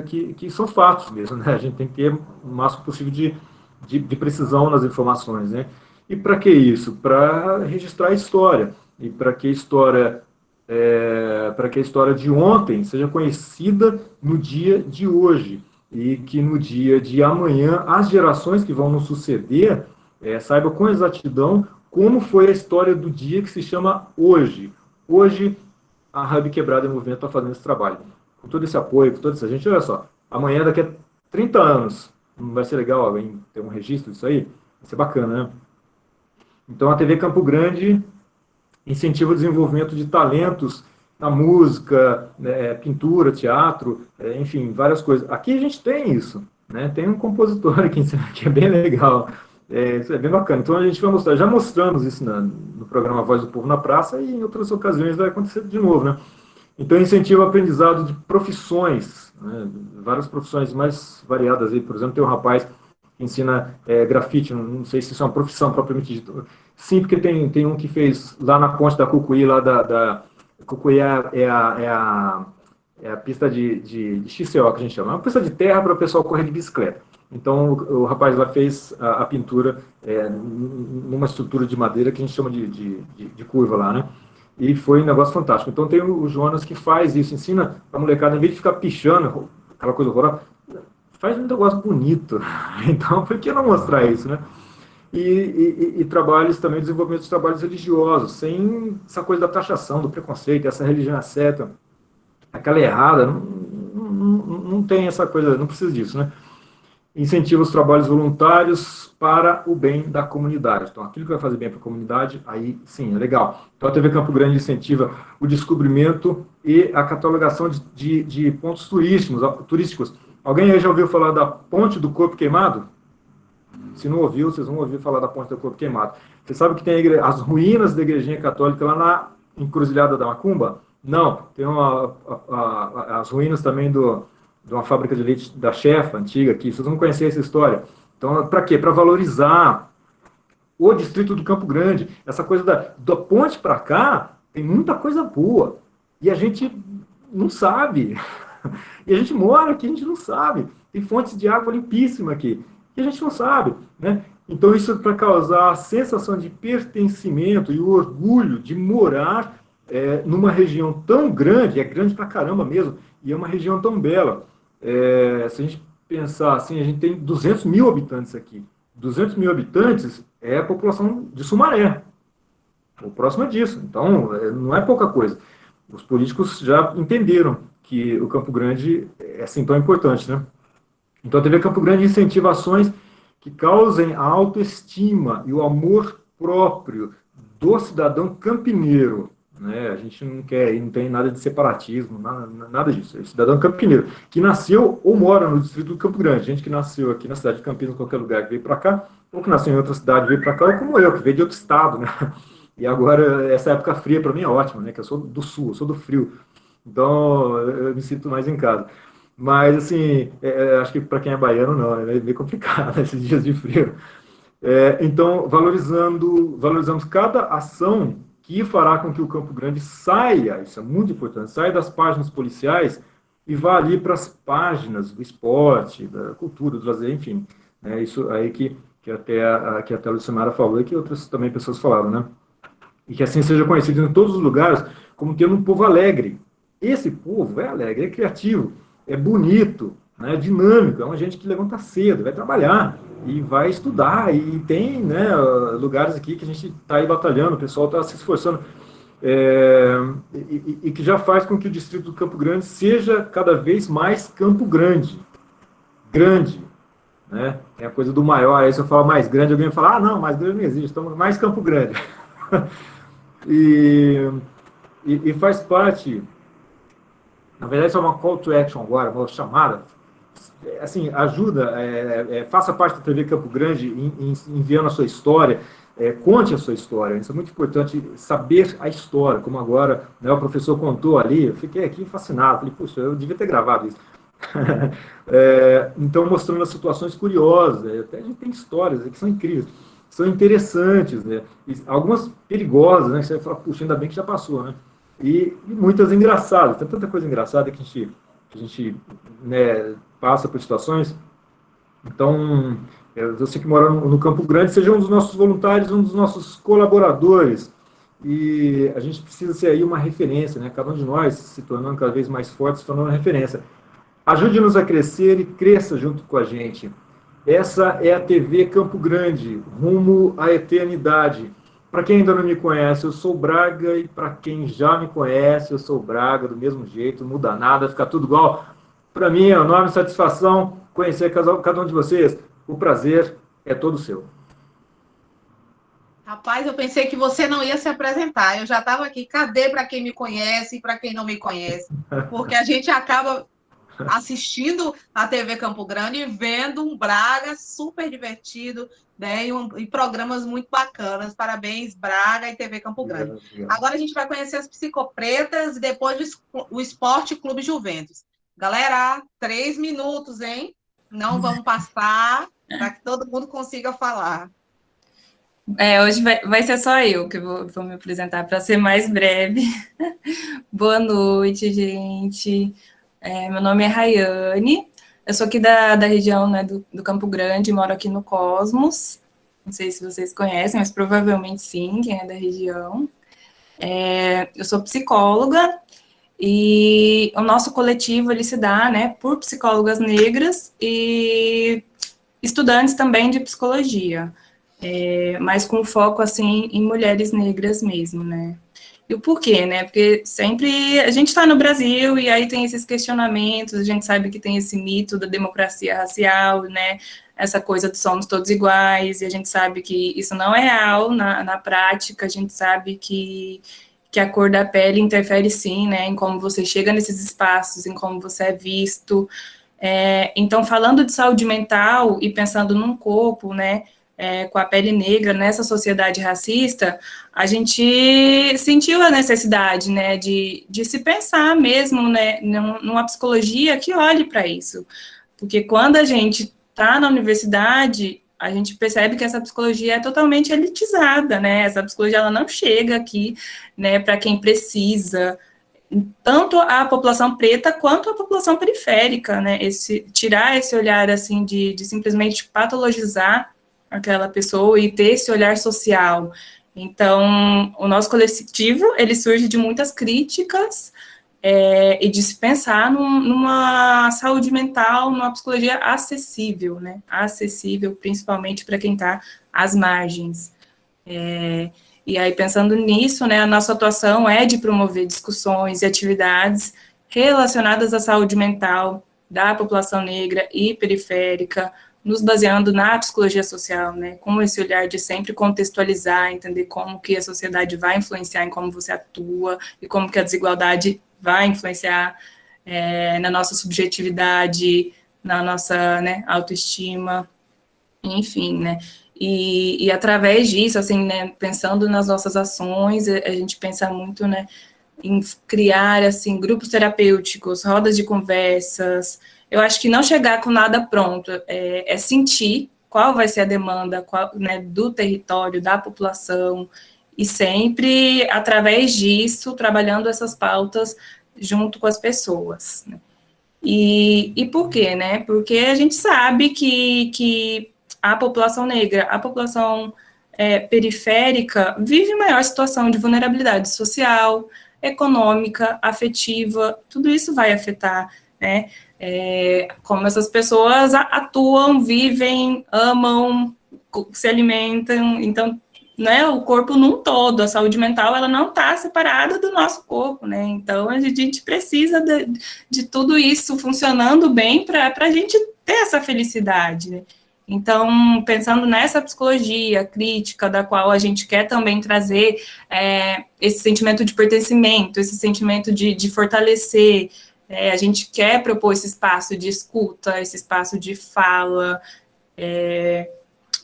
que são fatos mesmo, né? A gente tem que ter o máximo possível de precisão nas informações, né? E para que isso? Para registrar a história, e para que a história de ontem seja conhecida no dia de hoje, e que no dia de amanhã as gerações que vão nos suceder saibam com exatidão como foi a história do dia que se chama hoje. Hoje, a Hub Quebrada em Movimento está fazendo esse trabalho. Com todo esse apoio, com toda essa gente, olha só, amanhã, daqui a 30 anos, não vai ser legal alguém ter um registro disso aí? Vai ser bacana, né? Então, a TV Campo Grande incentiva o desenvolvimento de talentos na música, pintura, teatro, enfim, várias coisas. Aqui a gente tem isso, né? Tem um compositor aqui que é bem legal, isso é bem bacana. Então a gente vai mostrar, já mostramos isso no programa Voz do Povo na Praça, e em outras ocasiões vai acontecer de novo, né? Então incentiva o aprendizado de profissões, né? Várias profissões mais variadas aí. Por exemplo, tem um rapaz que ensina grafite, não sei se isso é uma profissão propriamente dita. Sim, porque tem um que fez lá na ponte da Cucuí, lá Cucuí é a pista de XCO, que a gente chama. É uma pista de terra para o pessoal correr de bicicleta. Então, o rapaz lá fez a pintura numa estrutura de madeira que a gente chama de curva lá, né? E foi um negócio fantástico. Então, tem o Jonas que faz isso, ensina a molecada, em vez de ficar pichando, aquela coisa horrorosa, faz um negócio bonito. Então, por que não mostrar isso, né? E trabalhos também, desenvolvimento de trabalhos religiosos, sem essa coisa da taxação, do preconceito, essa religião é certa, aquela errada, não tem essa coisa, não precisa disso, né? Incentiva os trabalhos voluntários para o bem da comunidade. Então, aquilo que vai fazer bem para a comunidade, aí sim, é legal. Então, a TV Campo Grande incentiva o descobrimento e a catalogação de pontos turísticos. Alguém aí já ouviu falar da Ponte do Corpo Queimado? Se não ouviu, vocês vão ouvir falar da Ponte do Corpo Queimado. Você sabe que tem as ruínas da igrejinha católica lá na Encruzilhada da Macumba? Não, tem as ruínas também de uma fábrica de leite da Chefa, antiga aqui. Vocês vão conhecer essa história. Então, para quê? Para valorizar o distrito do Campo Grande. Essa coisa da ponte para cá, tem muita coisa boa. E a gente não sabe. E a gente mora aqui, a gente não sabe. Tem fontes de água limpíssima aqui. E a gente não sabe, né? Então, isso é para causar a sensação de pertencimento e o orgulho de morar numa região tão grande, é grande pra caramba mesmo, e é uma região tão bela. Se a gente pensar assim, a gente tem 200 mil habitantes aqui. 200 mil habitantes é a população de Sumaré. O próximo é disso. Então, não é pouca coisa. Os políticos já entenderam que o Campo Grande é assim tão importante, né? Então, a TV Campo Grande incentiva ações que causem a autoestima e o amor próprio do cidadão campineiro, né? A gente não tem nada de separatismo, nada disso. É o cidadão campineiro, que nasceu ou mora no distrito do Campo Grande. Gente que nasceu aqui na cidade de Campinas, em qualquer lugar, que veio para cá, ou que nasceu em outra cidade, veio para cá, ou como eu, que veio de outro estado, né? E agora, essa época fria para mim é ótima, né? Que eu sou do sul, eu sou do frio. Então, eu me sinto mais em casa. Mas, assim, acho que para quem é baiano, não, é meio complicado esses dias de frio. Então, valorizamos cada ação que fará com que o Campo Grande saia, isso é muito importante, saia das páginas policiais e vá ali para as páginas do esporte, da cultura, do lazer, enfim. Isso aí que até a Lucimara falou e que outras também pessoas falaram, né? E que assim seja conhecido em todos os lugares como tendo um povo alegre. Esse povo é alegre, é criativo, é bonito, né, é dinâmico, é uma gente que levanta cedo, vai trabalhar e vai estudar, e tem, né, lugares aqui que a gente está aí batalhando, o pessoal está se esforçando, e que já faz com que o distrito do Campo Grande seja cada vez mais Campo Grande, né, tem a coisa do maior, aí se eu falar mais grande, alguém vai falar, ah, não, mais grande não existe, estamos mais Campo Grande. E faz parte. Na verdade, isso é uma call to action agora, uma chamada. Assim, ajuda, faça parte da TV Campo Grande enviando a sua história, conte a sua história. Isso é muito importante, saber a história, como agora, né, o professor contou ali, eu fiquei aqui fascinado, falei, puxa, eu devia ter gravado isso. Então, mostrando as situações curiosas, até a gente tem histórias que são incríveis. são interessantes, né? E algumas perigosas, né? Você fala, puxa, ainda bem que já passou, né? E muitas engraçadas. Tem tanta coisa engraçada que a gente né, passa por situações. Então, você que mora no Campo Grande, seja um dos nossos voluntários, um dos nossos colaboradores. E a gente precisa ser aí uma referência, né? Cada um de nós se tornando cada vez mais forte, se tornando uma referência. Ajude-nos a crescer e cresça junto com a gente. Essa é a TV Campo Grande, rumo à eternidade. Para quem ainda não me conhece, eu sou Braga, e para quem já me conhece, eu sou Braga, do mesmo jeito, não muda nada, fica tudo igual. Para mim é uma enorme satisfação conhecer cada um de vocês. O prazer é todo seu. Rapaz, eu pensei que você não ia se apresentar. Eu já estava aqui. Cadê para quem me conhece e para quem não me conhece? Porque a gente acaba assistindo a TV Campo Grande e vendo um Braga super divertido, né? E programas muito bacanas. Parabéns, Braga e TV Campo Grande. Obrigado. Agora a gente vai conhecer as psicopretas e depois o Esporte Clube Juventus. Galera, 3 minutos, hein? Não vamos passar para que todo mundo consiga falar. Hoje vai ser só eu que vou me apresentar para ser mais breve. Boa noite, gente. Meu nome é Rayane, eu sou aqui da região, né, do Campo Grande, moro aqui no Cosmos. Não sei se vocês conhecem, mas provavelmente sim, quem é da região. Eu sou psicóloga e o nosso coletivo ele se dá, né, por psicólogas negras e estudantes também de psicologia. Mas com foco, assim, em mulheres negras mesmo, né? E o porquê, né? Porque sempre a gente está no Brasil e aí tem esses questionamentos, a gente sabe que tem esse mito da democracia racial, né? Essa coisa de somos todos iguais, e a gente sabe que isso não é real na prática, a gente sabe que a cor da pele interfere sim, né? Em como você chega nesses espaços, em como você é visto. Então, falando de saúde mental e pensando num corpo, né? Com a pele negra nessa sociedade racista, a gente sentiu a necessidade, né, de se pensar mesmo, né, numa psicologia que olhe para isso. Porque quando a gente está na universidade, a gente percebe que essa psicologia é totalmente elitizada, né, essa psicologia ela não chega aqui, né, para quem precisa, tanto a população preta quanto a população periférica, né, tirar esse olhar, assim, de simplesmente patologizar aquela pessoa e ter esse olhar social. Então, o nosso coletivo, ele surge de muitas críticas e de se pensar numa saúde mental, numa psicologia acessível, né? Acessível, principalmente para quem está às margens. E aí, pensando nisso, né, a nossa atuação é de promover discussões e atividades relacionadas à saúde mental da população negra e periférica, nos baseando na psicologia social, né, com esse olhar de sempre contextualizar, entender como que a sociedade vai influenciar em como você atua, e como que a desigualdade vai influenciar na nossa subjetividade, na nossa, né, autoestima, enfim, né, e através disso, assim, né, pensando nas nossas ações, a gente pensa muito, né, em criar, assim, grupos terapêuticos, rodas de conversas. Eu acho que não chegar com nada pronto, é sentir qual vai ser a demanda, né, do território, da população, e sempre, através disso, trabalhando essas pautas junto com as pessoas. Né? E por quê, né? Porque a gente sabe que a população negra, a população periférica, vive maior situação de vulnerabilidade social, econômica, afetiva, tudo isso vai afetar, né? Como essas pessoas atuam, vivem, amam, se alimentam, então, né, o corpo num todo, a saúde mental, ela não está separada do nosso corpo, né, então a gente precisa de tudo isso funcionando bem para a gente ter essa felicidade, né. Então, pensando nessa psicologia crítica, da qual a gente quer também trazer esse sentimento de pertencimento, esse sentimento de fortalecer. A gente quer propor esse espaço de escuta, esse espaço de fala,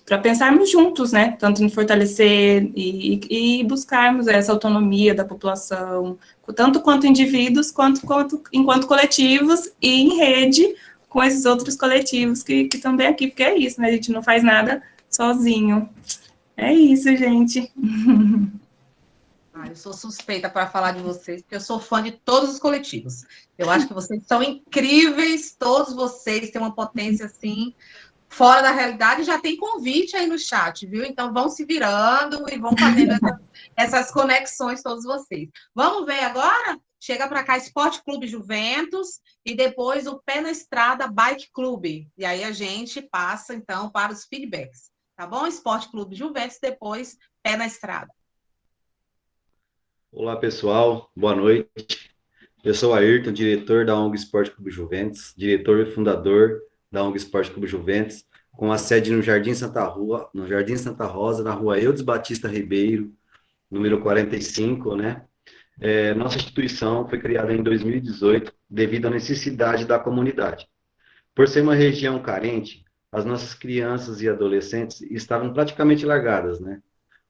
para pensarmos juntos, né? Tanto em fortalecer e buscarmos essa autonomia da população, tanto quanto indivíduos, quanto enquanto coletivos e em rede com esses outros coletivos que estão bem aqui, porque é isso, né? A gente não faz nada sozinho. É isso, gente. Eu sou suspeita para falar de vocês, porque eu sou fã de todos os coletivos. Eu acho que vocês são incríveis, todos vocês têm uma potência assim, fora da realidade. Já tem convite aí no chat, viu? Então vão se virando e vão fazendo essas conexões, todos vocês. Vamos ver agora? Chega para cá, Esporte Clube Juventus, e depois o Pé na Estrada Bike Clube. E aí a gente passa, então, para os feedbacks. Tá bom? Esporte Clube Juventus, depois Pé na Estrada. Olá, pessoal. Boa noite. Eu sou Ayrton, diretor da ONG Esporte Clube Juventus, diretor e fundador da ONG Esporte Clube Juventus, com a sede no Jardim Santa Rosa, na rua Eudes Batista Ribeiro, número 45, né? Nossa instituição foi criada em 2018 devido à necessidade da comunidade. Por ser uma região carente, as nossas crianças e adolescentes estavam praticamente largadas, né?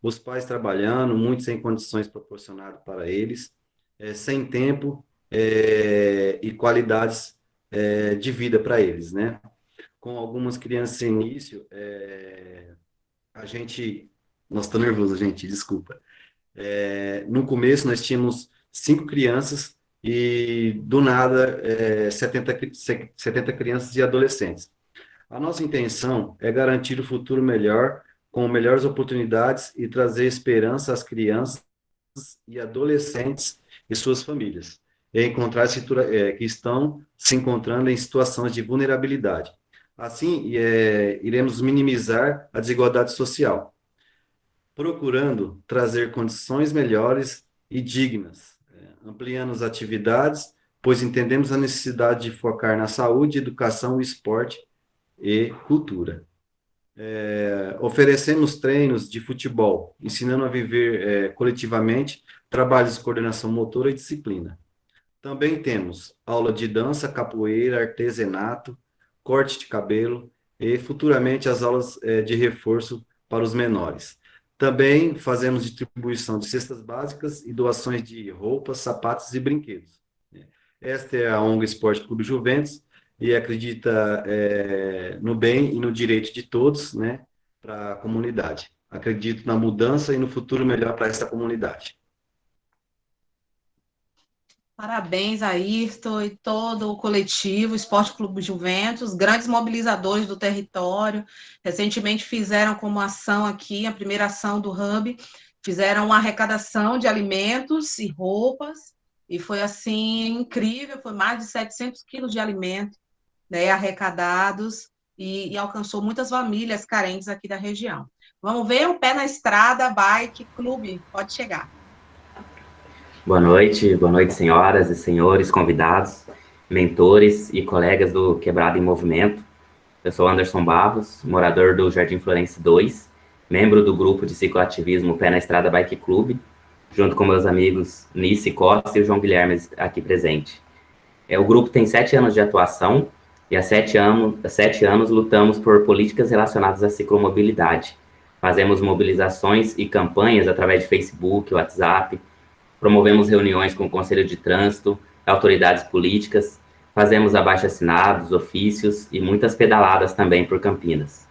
Os pais trabalhando, muitos sem condições proporcionadas para eles, sem tempo e qualidades de vida para eles, né? Com algumas crianças sem início, Nossa, tô nervoso, gente, desculpa. No começo, nós tínhamos 5 crianças e, do nada, 70 crianças e adolescentes. A nossa intenção é garantir o futuro melhor, com melhores oportunidades e trazer esperança às crianças e adolescentes e suas famílias, e encontrar que estão se encontrando em situações de vulnerabilidade. Assim, iremos minimizar a desigualdade social, procurando trazer condições melhores e dignas, ampliando as atividades, pois entendemos a necessidade de focar na saúde, educação, esporte e cultura. Oferecemos treinos de futebol, ensinando a viver coletivamente, trabalhos de coordenação motora e disciplina. Também temos aula de dança, capoeira, artesanato, corte de cabelo e, futuramente, as aulas de reforço para os menores. Também fazemos distribuição de cestas básicas e doações de roupas, sapatos e brinquedos. Esta é a ONG Esporte Clube Juventus, e acredita no bem e no direito de todos, né, para a comunidade. Acredito na mudança e no futuro melhor para essa comunidade. Parabéns, Ayrton, e todo o coletivo Esporte Clube Juventus, grandes mobilizadores do território. Recentemente fizeram como ação aqui, a primeira ação do Hub, fizeram uma arrecadação de alimentos e roupas, e foi assim incrível, foi mais de 700 quilos de alimento, né, arrecadados, e alcançou muitas famílias carentes aqui da região. Vamos ver o Pé na Estrada Bike Clube, pode chegar. Boa noite, senhoras e senhores, convidados, mentores e colegas do Quebrada em Movimento. Eu sou Anderson Barros, morador do Jardim Florense 2, membro do grupo de cicloativismo Pé na Estrada Bike Clube, junto com meus amigos Nice Costa e o João Guilherme aqui presente. O grupo tem 7 anos de atuação e há 7 anos lutamos por políticas relacionadas à ciclomobilidade. Fazemos mobilizações e campanhas através de Facebook, WhatsApp, promovemos reuniões com o Conselho de Trânsito, autoridades políticas, fazemos abaixo-assinados, ofícios e muitas pedaladas também por Campinas.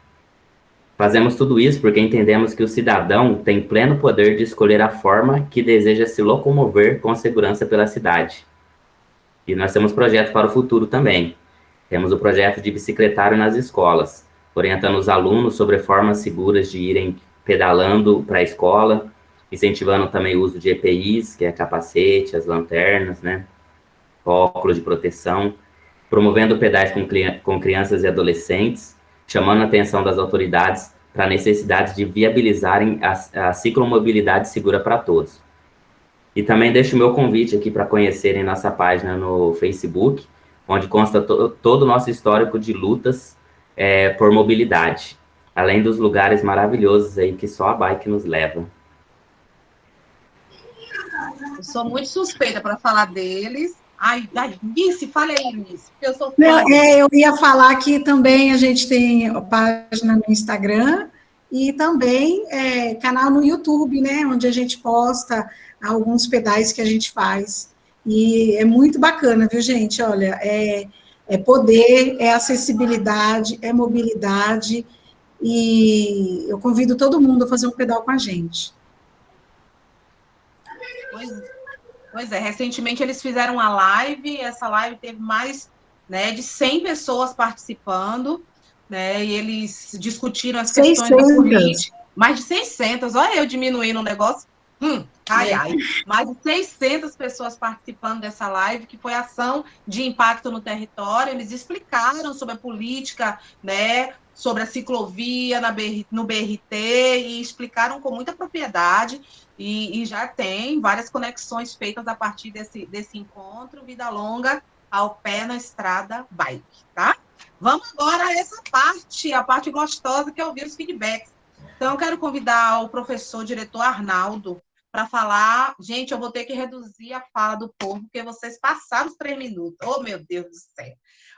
Fazemos tudo isso porque entendemos que o cidadão tem pleno poder de escolher a forma que deseja se locomover com segurança pela cidade. E nós temos projetos para o futuro também. Temos o projeto de bicicletário nas escolas, orientando os alunos sobre formas seguras de irem pedalando para a escola, incentivando também o uso de EPIs, que é capacete, as lanternas, né, óculos de proteção, promovendo pedais com crianças e adolescentes, chamando a atenção das autoridades para a necessidade de viabilizarem a ciclomobilidade segura para todos. E também deixo o meu convite aqui para conhecerem nossa página no Facebook, onde consta todo o nosso histórico de lutas por mobilidade, além dos lugares maravilhosos aí que só a bike nos leva. Eu sou muito suspeita para falar deles. Ai, Nice, fale aí, Nice, porque eu sou fã. Não, eu ia falar que também a gente tem a página no Instagram e também canal no YouTube, né, onde a gente posta alguns pedais que a gente faz. E é muito bacana, viu, gente? Olha, é poder, é acessibilidade, é mobilidade, e eu convido todo mundo a fazer um pedal com a gente. Pois é, recentemente eles fizeram uma live, essa live teve mais, né, de 100 pessoas participando, né, e eles discutiram as questões da política, mais de 600, olha eu diminuindo o negócio, mais de 600 pessoas participando dessa live, que foi ação de impacto no território, eles explicaram sobre a política, né, sobre a ciclovia no BRT, e explicaram com muita propriedade, e já tem várias conexões feitas a partir desse encontro, Vida Longa ao Pé na Estrada Bike, tá? Vamos agora a essa parte, a parte gostosa, que é ouvir os feedbacks. Então, eu quero convidar o professor, diretor Arnaldo, para falar. Gente, eu vou ter que reduzir a fala do povo, porque vocês passaram os 3 minutos. Oh, meu Deus do céu.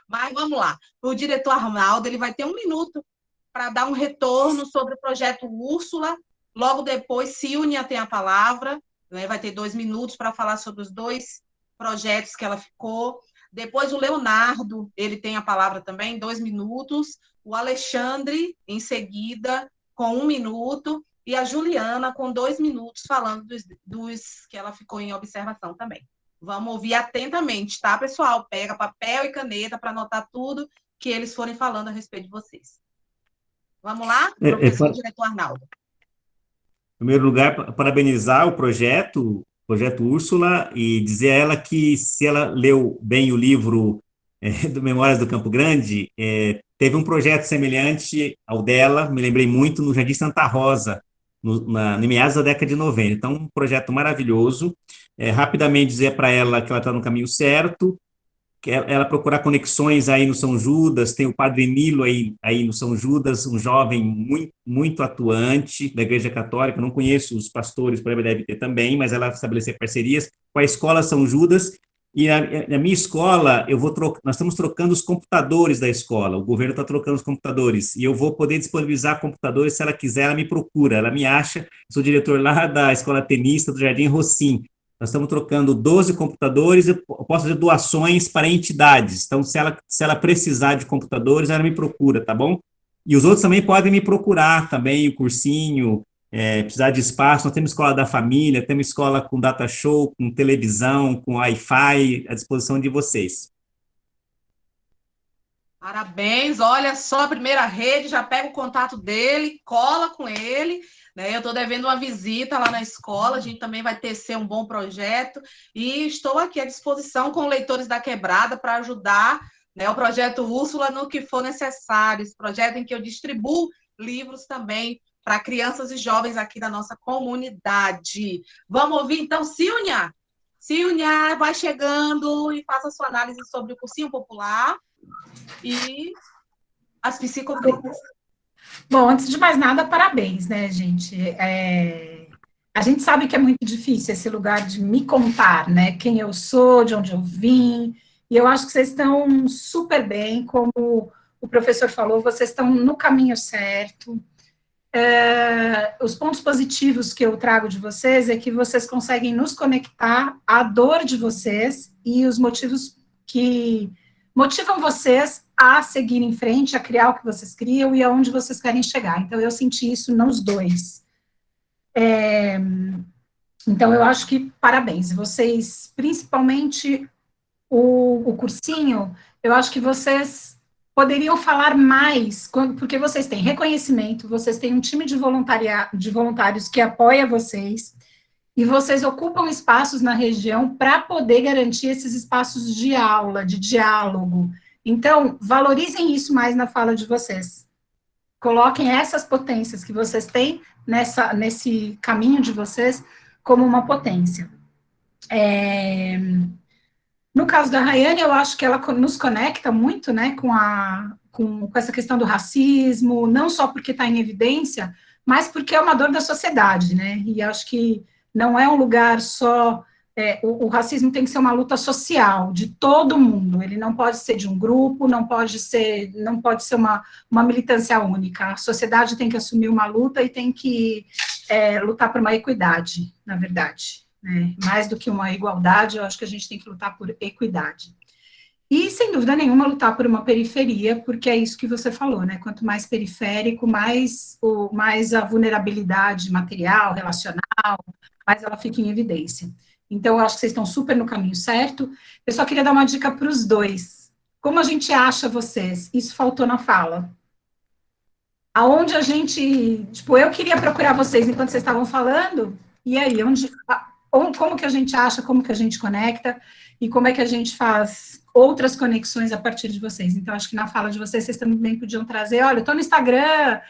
Mas vamos lá. O diretor Arnaldo, ele vai ter 1 minuto para dar um retorno sobre o projeto Úrsula. Logo depois, Silnia tem a palavra, né? Vai ter 2 minutos para falar sobre os 2 projetos que ela ficou. Depois, o Leonardo, ele tem a palavra também, 2 minutos. O Alexandre, em seguida, com 1 minuto. E a Juliana, com 2 minutos, falando dos que ela ficou em observação também. Vamos ouvir atentamente, tá, pessoal? Pega papel e caneta para anotar tudo que eles forem falando a respeito de vocês. Vamos lá, professor diretor Arnaldo. Em primeiro lugar, parabenizar o projeto Úrsula, e dizer a ela que, se ela leu bem o livro do Memórias do Campo Grande, teve um projeto semelhante ao dela, me lembrei muito, no Jardim Santa Rosa, no meados da década de 90. Então, um projeto maravilhoso. Rapidamente dizer para ela que ela está no caminho certo, que ela procurar conexões aí no São Judas. Tem o Padre Nilo aí no São Judas, um jovem muito, muito atuante da Igreja Católica. Não conheço os pastores, por exemplo, deve ter também, mas ela estabelecer parcerias com a Escola São Judas. E na minha escola, nós estamos trocando os computadores da escola, o governo está trocando os computadores, e eu vou poder disponibilizar computadores. Se ela quiser, ela me procura, ela me acha. Sou diretor lá da Escola Tenista do Jardim Rocim. Nós estamos trocando 12 computadores, eu posso fazer doações para entidades. Então, se ela precisar de computadores, ela me procura, tá bom? E os outros também podem me procurar também, o cursinho, precisar de espaço. Nós temos escola da família, temos escola com data show, com televisão, com Wi-Fi, à disposição de vocês. Parabéns, olha só a primeira rede, já pega o contato dele, cola com ele, né? Eu estou devendo uma visita lá na escola, a gente também vai tecer um bom projeto, e estou aqui à disposição com leitores da Quebrada para ajudar, né, o projeto Úrsula no que for necessário, esse projeto em que eu distribuo livros também para crianças e jovens aqui da nossa comunidade. Vamos ouvir então Silnia? Silnia, vai chegando e faça sua análise sobre o cursinho popular e as psicodrogas. Bom, antes de mais nada, parabéns, né, gente? A gente sabe que é muito difícil esse lugar de me contar, né, quem eu sou, de onde eu vim, e eu acho que vocês estão super bem, como o professor falou, vocês estão no caminho certo. Os pontos positivos que eu trago de vocês é que vocês conseguem nos conectar à dor de vocês e os motivos que motivam vocês a seguir em frente, a criar o que vocês criam e aonde vocês querem chegar. Então, eu senti isso nos dois. Então, eu acho que parabéns. Vocês, principalmente o cursinho, eu acho que vocês poderiam falar mais, porque vocês têm reconhecimento, vocês têm um time de voluntários que apoia vocês, e vocês ocupam espaços na região para poder garantir esses espaços de aula, de diálogo. Então, valorizem isso mais na fala de vocês. Coloquem essas potências que vocês têm nesse caminho de vocês como uma potência. No caso da Rayane, eu acho que ela nos conecta muito, né, com essa questão do racismo, não só porque está em evidência, mas porque é uma dor da sociedade, né, e acho que não é um lugar só, o racismo tem que ser uma luta social, de todo mundo, ele não pode ser de um grupo, não pode ser uma militância única, a sociedade tem que assumir uma luta e tem que lutar por uma equidade, na verdade. Mais do que uma igualdade, eu acho que a gente tem que lutar por equidade. E, sem dúvida nenhuma, lutar por uma periferia, porque é isso que você falou, né? Quanto mais periférico, mais a vulnerabilidade material, relacional, mais ela fica em evidência. Então, eu acho que vocês estão super no caminho certo. Eu só queria dar uma dica para os dois. Como a gente acha vocês? Isso faltou na fala. Aonde a gente... Tipo, eu queria procurar vocês enquanto vocês estavam falando, e aí, como que a gente acha, como que a gente conecta, e como é que a gente faz outras conexões a partir de vocês. Então, acho que na fala de vocês também podiam trazer, olha, eu estou no Instagram,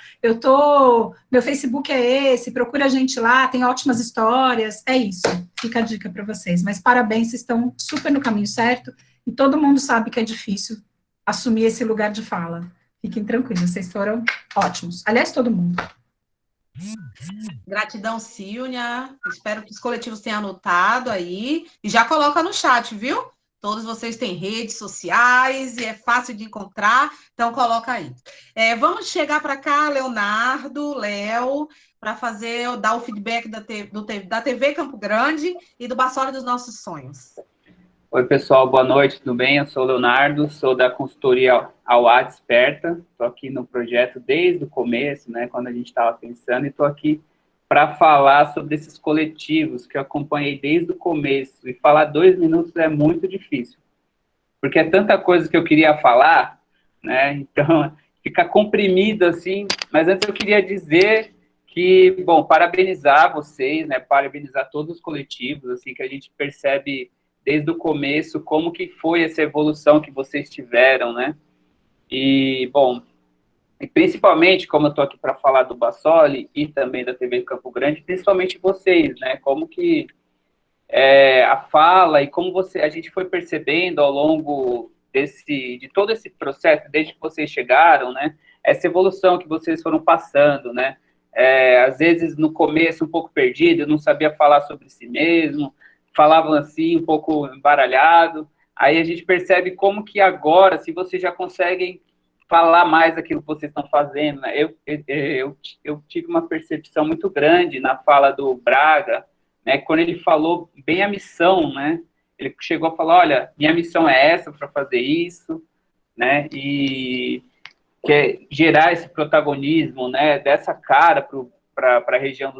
meu Facebook é esse, procura a gente lá, tem ótimas histórias, é isso, fica a dica para vocês. Mas parabéns, vocês estão super no caminho certo, e todo mundo sabe que é difícil assumir esse lugar de fala. Fiquem tranquilos, vocês foram ótimos. Aliás, todo mundo. Gratidão, Silvia. Espero que os coletivos tenham anotado aí. E já coloca no chat, viu? Todos vocês têm redes sociais e é fácil de encontrar, então coloca aí. Vamos chegar para cá, Leonardo, Léo, para dar o feedback da TV Campo Grande e do Bassoli dos Nossos Sonhos. Oi, pessoal, boa noite, tudo bem? Eu sou o Leonardo, sou da consultoria Auá Desperta, estou aqui no projeto desde o começo, né, quando a gente estava pensando, e estou aqui para falar sobre esses coletivos que eu acompanhei desde o começo, e falar 2 minutos é muito difícil, porque é tanta coisa que eu queria falar, né, então fica comprimido assim, mas antes eu queria dizer que, bom, parabenizar vocês, né, parabenizar todos os coletivos, assim, que a gente percebe desde o começo como que foi essa evolução que vocês tiveram, né, e, bom, e principalmente, como eu estou aqui para falar do Bassoli e também da TV Campo Grande, principalmente vocês, né, como que a fala e como a gente foi percebendo ao longo de todo esse processo, desde que vocês chegaram, né, essa evolução que vocês foram passando, né, às vezes no começo um pouco perdido, não sabia falar sobre si mesmo, falavam assim, um pouco embaralhado, aí a gente percebe como que agora, se vocês já conseguem falar mais daquilo que vocês estão fazendo, né? Eu tive uma percepção muito grande na fala do Braga, né, quando ele falou bem a missão, né, ele chegou a falar, olha, minha missão é essa, para fazer isso, né, e quer gerar esse protagonismo, né, dessa cara para a região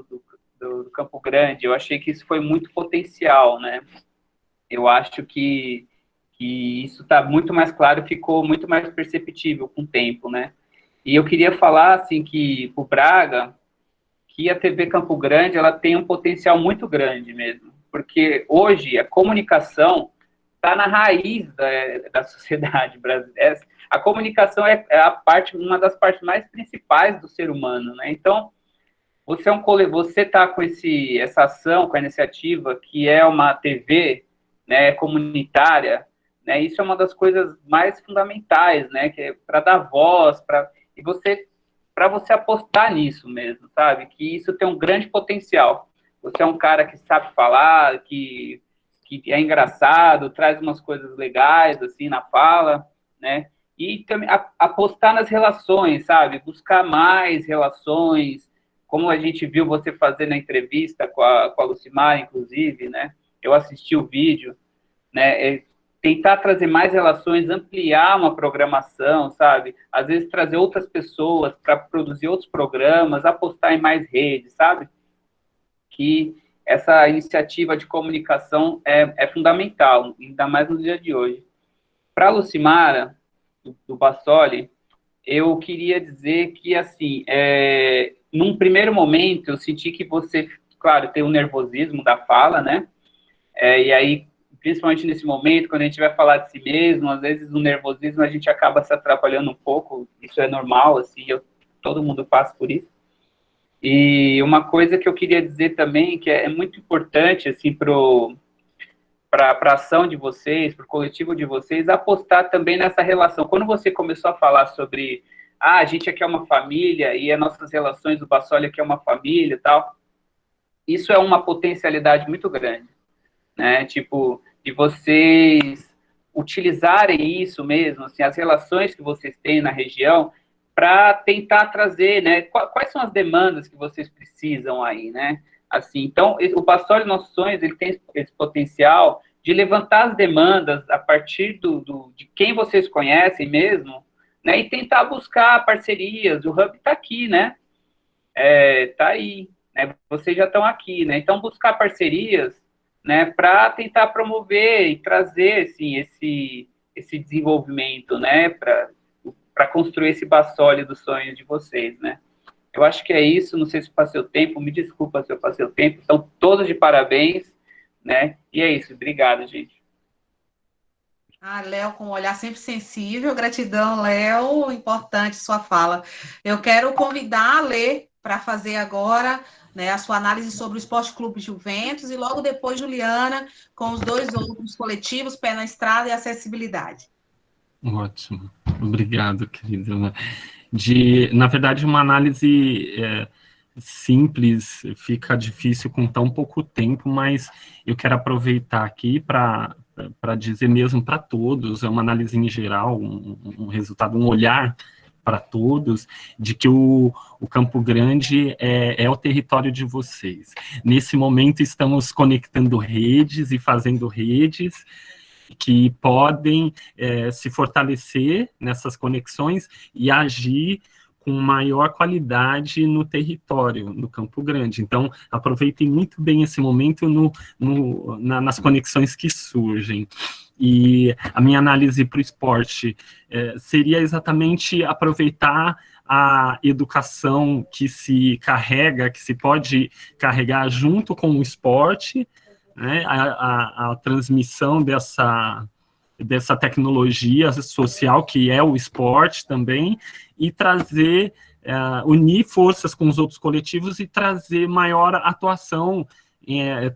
do Campo Grande. Eu achei que isso foi muito potencial, né, eu acho que isso está muito mais claro, ficou muito mais perceptível com o tempo, né? E eu queria falar, assim, que o Braga, que a TV Campo Grande, ela tem um potencial muito grande mesmo, porque hoje a comunicação está na raiz da sociedade brasileira. A comunicação é uma das partes mais principais do ser humano, né? Então, você está com essa ação, com a iniciativa, que é uma TV, né, comunitária, né, isso é uma das coisas mais fundamentais, né, que é para dar voz, para você apostar nisso mesmo, sabe, que isso tem um grande potencial. Você é um cara que sabe falar, que é engraçado, traz umas coisas legais, assim, na fala, né, e também apostar nas relações, sabe, buscar mais relações, como a gente viu você fazer na entrevista com a Lucimar, inclusive, né, eu assisti o vídeo, né, tentar trazer mais relações, ampliar uma programação, sabe? Às vezes trazer outras pessoas para produzir outros programas, apostar em mais redes, sabe? Que essa iniciativa de comunicação é fundamental, ainda mais no dia de hoje. Para a Lucimara, do Bassoli, eu queria dizer que, assim, num primeiro momento, eu senti que você, claro, tem o nervosismo da fala, né? E aí, principalmente nesse momento, quando a gente vai falar de si mesmo, às vezes o nervosismo a gente acaba se atrapalhando um pouco, isso é normal, assim, todo mundo passa por isso. E uma coisa que eu queria dizer também, que é muito importante, assim, para a ação de vocês, para o coletivo de vocês, apostar também nessa relação. Quando você começou a falar sobre, a gente aqui é uma família, e as nossas relações do Bassoli aqui é uma família e tal, isso é uma potencialidade muito grande, né, tipo, de vocês utilizarem isso mesmo, assim, as relações que vocês têm na região, para tentar trazer, né, quais são as demandas que vocês precisam aí, né, assim, então, o Bassoli Nossos Sonhos, ele tem esse potencial de levantar as demandas a partir de quem vocês conhecem mesmo, né, e tentar buscar parcerias. O Hub está aqui, né? Está aí, né? Vocês já estão aqui, né? Então, buscar parcerias, né, para tentar promover e trazer, assim, esse desenvolvimento, né, para construir esse basólio dos sonhos de vocês, né? Eu acho que é isso, não sei se passei o tempo, me desculpa se eu passei o tempo, estão todos de parabéns, né? E é isso, obrigado, gente. Léo, com um olhar sempre sensível, gratidão, Léo, importante sua fala. Eu quero convidar a Lê para fazer agora, né, a sua análise sobre o Esporte Clube Juventus e logo depois Juliana com os dois outros coletivos, Pé na Estrada e Acessibilidade. Ótimo, obrigado, querida. Na verdade, uma análise simples fica difícil com tão pouco tempo, mas eu quero aproveitar aqui para dizer mesmo para todos, é uma análise em geral, um resultado, um olhar para todos, de que o Campo Grande é o território de vocês. Nesse momento, estamos conectando redes e fazendo redes que podem se fortalecer nessas conexões e agir com maior qualidade no território, no Campo Grande. Então, aproveitem muito bem esse momento nas conexões que surgem. E a minha análise para o esporte seria exatamente aproveitar a educação que se carrega, que se pode carregar junto com o esporte, né, a transmissão dessa tecnologia social que é o esporte também, e trazer, unir forças com os outros coletivos e trazer maior atuação,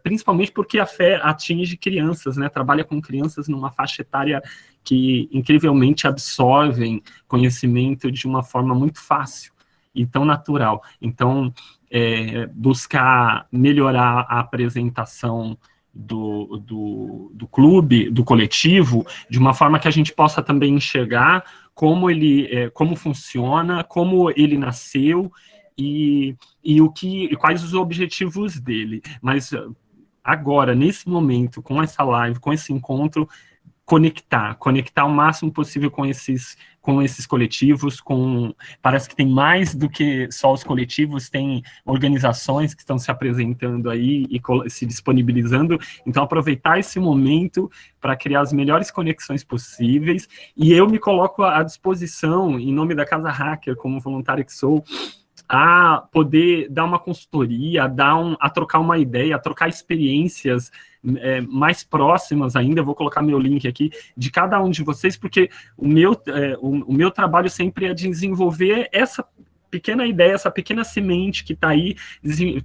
principalmente porque a fé atinge crianças, né, trabalha com crianças numa faixa etária que incrivelmente absorvem conhecimento de uma forma muito fácil e tão natural. Então, buscar melhorar a apresentação do clube, do coletivo, de uma forma que a gente possa também enxergar como funciona, como ele nasceu e quais os objetivos dele. Mas agora, nesse momento, com essa live, com esse encontro, conectar o máximo possível com esses coletivos, parece que tem mais do que só os coletivos, tem organizações que estão se apresentando aí e se disponibilizando, então aproveitar esse momento para criar as melhores conexões possíveis, e eu me coloco à disposição, em nome da Casa Hacker, como voluntário que sou, a poder dar uma consultoria, a trocar uma ideia, a trocar experiências mais próximas ainda. Eu vou colocar meu link aqui, de cada um de vocês, porque o meu trabalho sempre é desenvolver essa pequena ideia, essa pequena semente que está aí,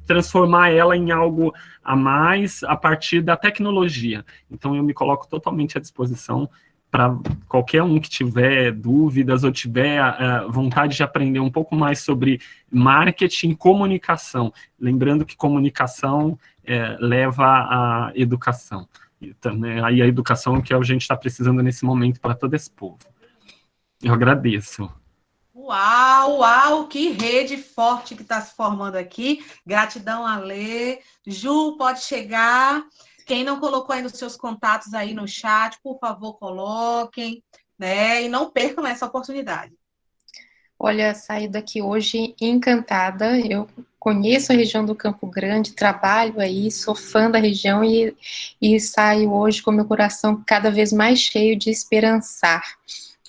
transformar ela em algo a mais a partir da tecnologia. Então, eu me coloco totalmente à disposição para qualquer um que tiver dúvidas ou tiver vontade de aprender um pouco mais sobre marketing e comunicação. Lembrando que comunicação leva à educação. Então, aí a educação é o que a gente está precisando nesse momento para todo esse povo. Eu agradeço. Uau, que rede forte que está se formando aqui. Gratidão, Alê. Ju, pode chegar. Quem não colocou ainda os seus contatos aí no chat, por favor, coloquem, né? E não percam essa oportunidade. Olha, saí daqui hoje encantada. Eu conheço a região do Campo Grande, trabalho aí, sou fã da região e saio hoje com meu coração cada vez mais cheio de esperançar,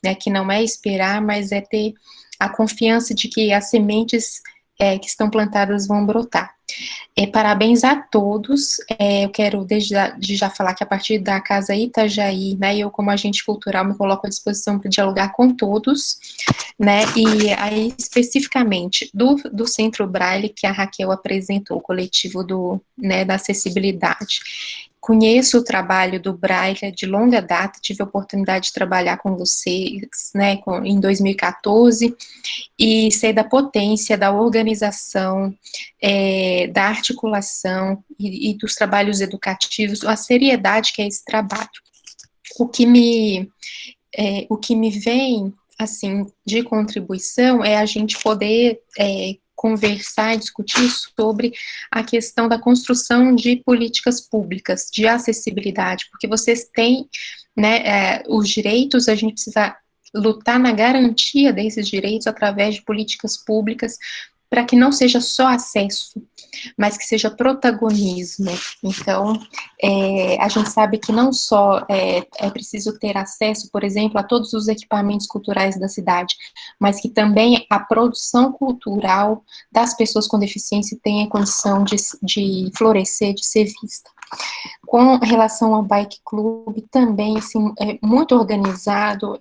né? Que não é esperar, mas é ter a confiança de que as sementes que estão plantadas vão brotar. Parabéns a todos. Eu quero desde já falar que a partir da Casa Itajaí, né, eu como agente cultural me coloco à disposição para dialogar com todos, né, e aí especificamente do Centro Braille que a Raquel apresentou, o coletivo da acessibilidade. Conheço o trabalho do Braille de longa data, tive a oportunidade de trabalhar com vocês, né, em 2014, e sei da potência da organização, da articulação e dos trabalhos educativos, a seriedade que é esse trabalho. O que me vem, assim, de contribuição é a gente poder conversar e discutir sobre a questão da construção de políticas públicas, de acessibilidade, porque vocês têm, né, os direitos, a gente precisa lutar na garantia desses direitos através de políticas públicas, para que não seja só acesso, mas que seja protagonismo. Então, a gente sabe que não só é preciso ter acesso, por exemplo, a todos os equipamentos culturais da cidade, mas que também a produção cultural das pessoas com deficiência tenha condição de florescer, de ser vista. Com relação ao Bike Club, também, assim, é muito organizado,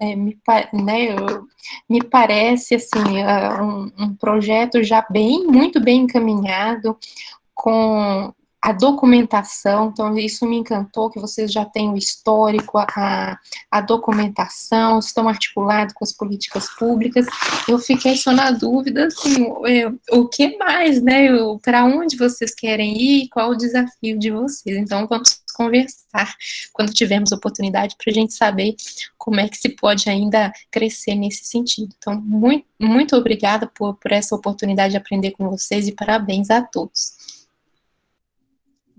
me parece, assim, um projeto já muito bem encaminhado, com a documentação, então isso me encantou, que vocês já têm o histórico, a documentação, estão articulados com as políticas públicas. Eu fiquei só na dúvida, assim, o que mais, né, para onde vocês querem ir, qual o desafio de vocês. Então vamos conversar quando tivermos oportunidade, para a gente saber como é que se pode ainda crescer nesse sentido. Então, muito obrigada por essa oportunidade de aprender com vocês, e parabéns a todos.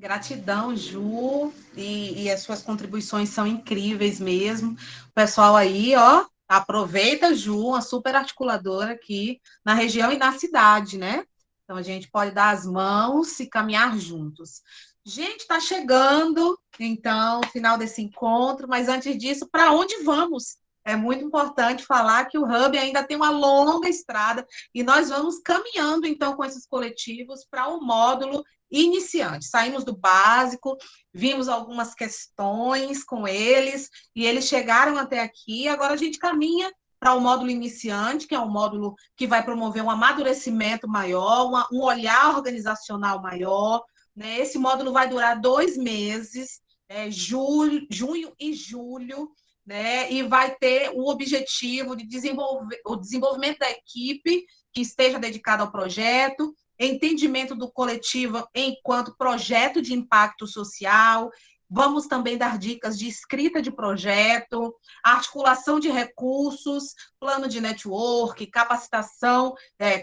Gratidão, Ju, e as suas contribuições são incríveis mesmo. O pessoal aí, ó, aproveita, Ju, uma super articuladora aqui na região e na cidade, né? Então, a gente pode dar as mãos e caminhar juntos. Gente, está chegando, então, o final desse encontro, mas antes disso, para onde vamos? É muito importante falar que o Hub ainda tem uma longa estrada e nós vamos caminhando, então, com esses coletivos para o módulo iniciante. Saímos do básico, vimos algumas questões com eles e eles chegaram até aqui. Agora a gente caminha para o módulo iniciante, que é um módulo que vai promover um amadurecimento maior, um olhar organizacional maior, né? Esse módulo vai durar 2 meses, junho e julho, né? E vai ter o objetivo de desenvolver o desenvolvimento da equipe que esteja dedicada ao projeto, entendimento do coletivo enquanto projeto de impacto social. Vamos também dar dicas de escrita de projeto, articulação de recursos, plano de network, capacitação,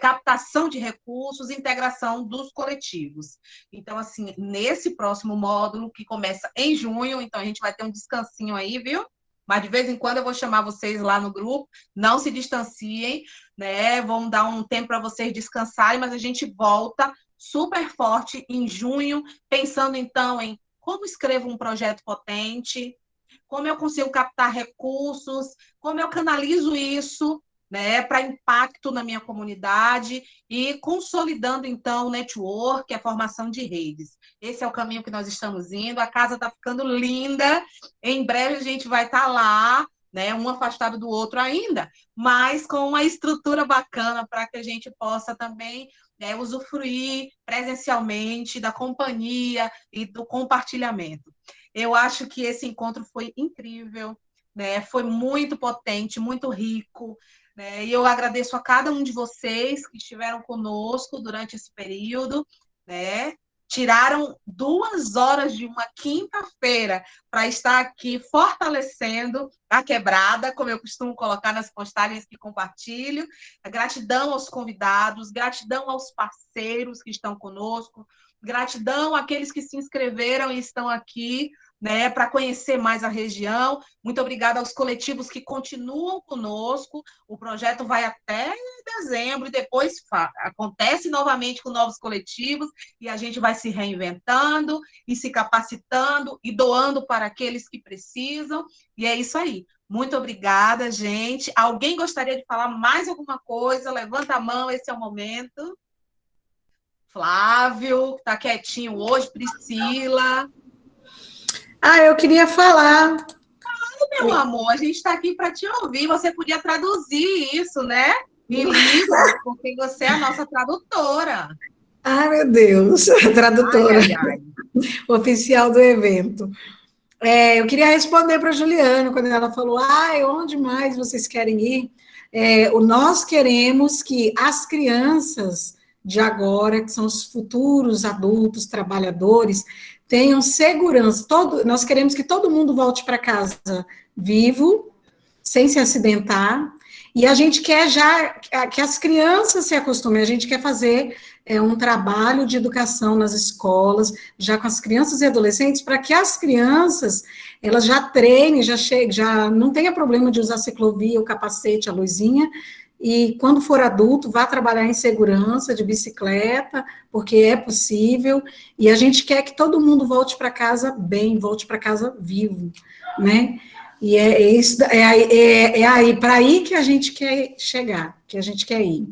captação de recursos, integração dos coletivos. Então, assim, nesse próximo módulo, que começa em junho, então a gente vai ter um descansinho aí, viu? Mas de vez em quando eu vou chamar vocês lá no grupo, não se distanciem, né? Vamos dar um tempo para vocês descansarem, mas a gente volta super forte em junho, pensando então em como escrevo um projeto potente, como eu consigo captar recursos, como eu canalizo isso, né, para impacto na minha comunidade e consolidando, então, o network, a formação de redes. Esse é o caminho que nós estamos indo, a casa está ficando linda, em breve a gente vai estar lá, né, um afastado do outro ainda, mas com uma estrutura bacana para que a gente possa também usufruir presencialmente da companhia e do compartilhamento. Eu acho que esse encontro foi incrível, né, foi muito potente, muito rico, né, e eu agradeço a cada um de vocês que estiveram conosco durante esse período, né, tiraram 2 horas de uma quinta-feira para estar aqui fortalecendo a quebrada, como eu costumo colocar nas postagens que compartilho. Gratidão aos convidados, gratidão aos parceiros que estão conosco, gratidão àqueles que se inscreveram e estão aqui, né, para conhecer mais a região. Muito obrigada aos coletivos que continuam conosco. O projeto vai até dezembro e depois acontece novamente com novos coletivos e a gente vai se reinventando e se capacitando e doando para aqueles que precisam. E é isso aí. Muito obrigada, gente. Alguém gostaria de falar mais alguma coisa? Levanta a mão, esse é o momento. Flávio, que está quietinho hoje. Priscila. Eu queria falar. Meu amor, a gente está aqui para te ouvir. Você podia traduzir isso, né? Em livro, porque você é a nossa tradutora. Ai, meu Deus, tradutora oficial do evento. Eu queria responder para a Juliana, quando ela falou, onde mais vocês querem ir? Nós queremos que as crianças de agora, que são os futuros adultos, trabalhadores, tenham segurança. Nós queremos que todo mundo volte para casa vivo, sem se acidentar, E a gente quer já que as crianças se acostumem, a gente quer fazer um trabalho de educação nas escolas, já com as crianças e adolescentes, para que as crianças, elas já treinem, já não tenha problema de usar a ciclovia, o capacete, a luzinha, e quando for adulto, vá trabalhar em segurança, de bicicleta, porque é possível, e a gente quer que todo mundo volte para casa bem, volte para casa vivo, né? E é aí, para aí que a gente quer chegar, que a gente quer ir.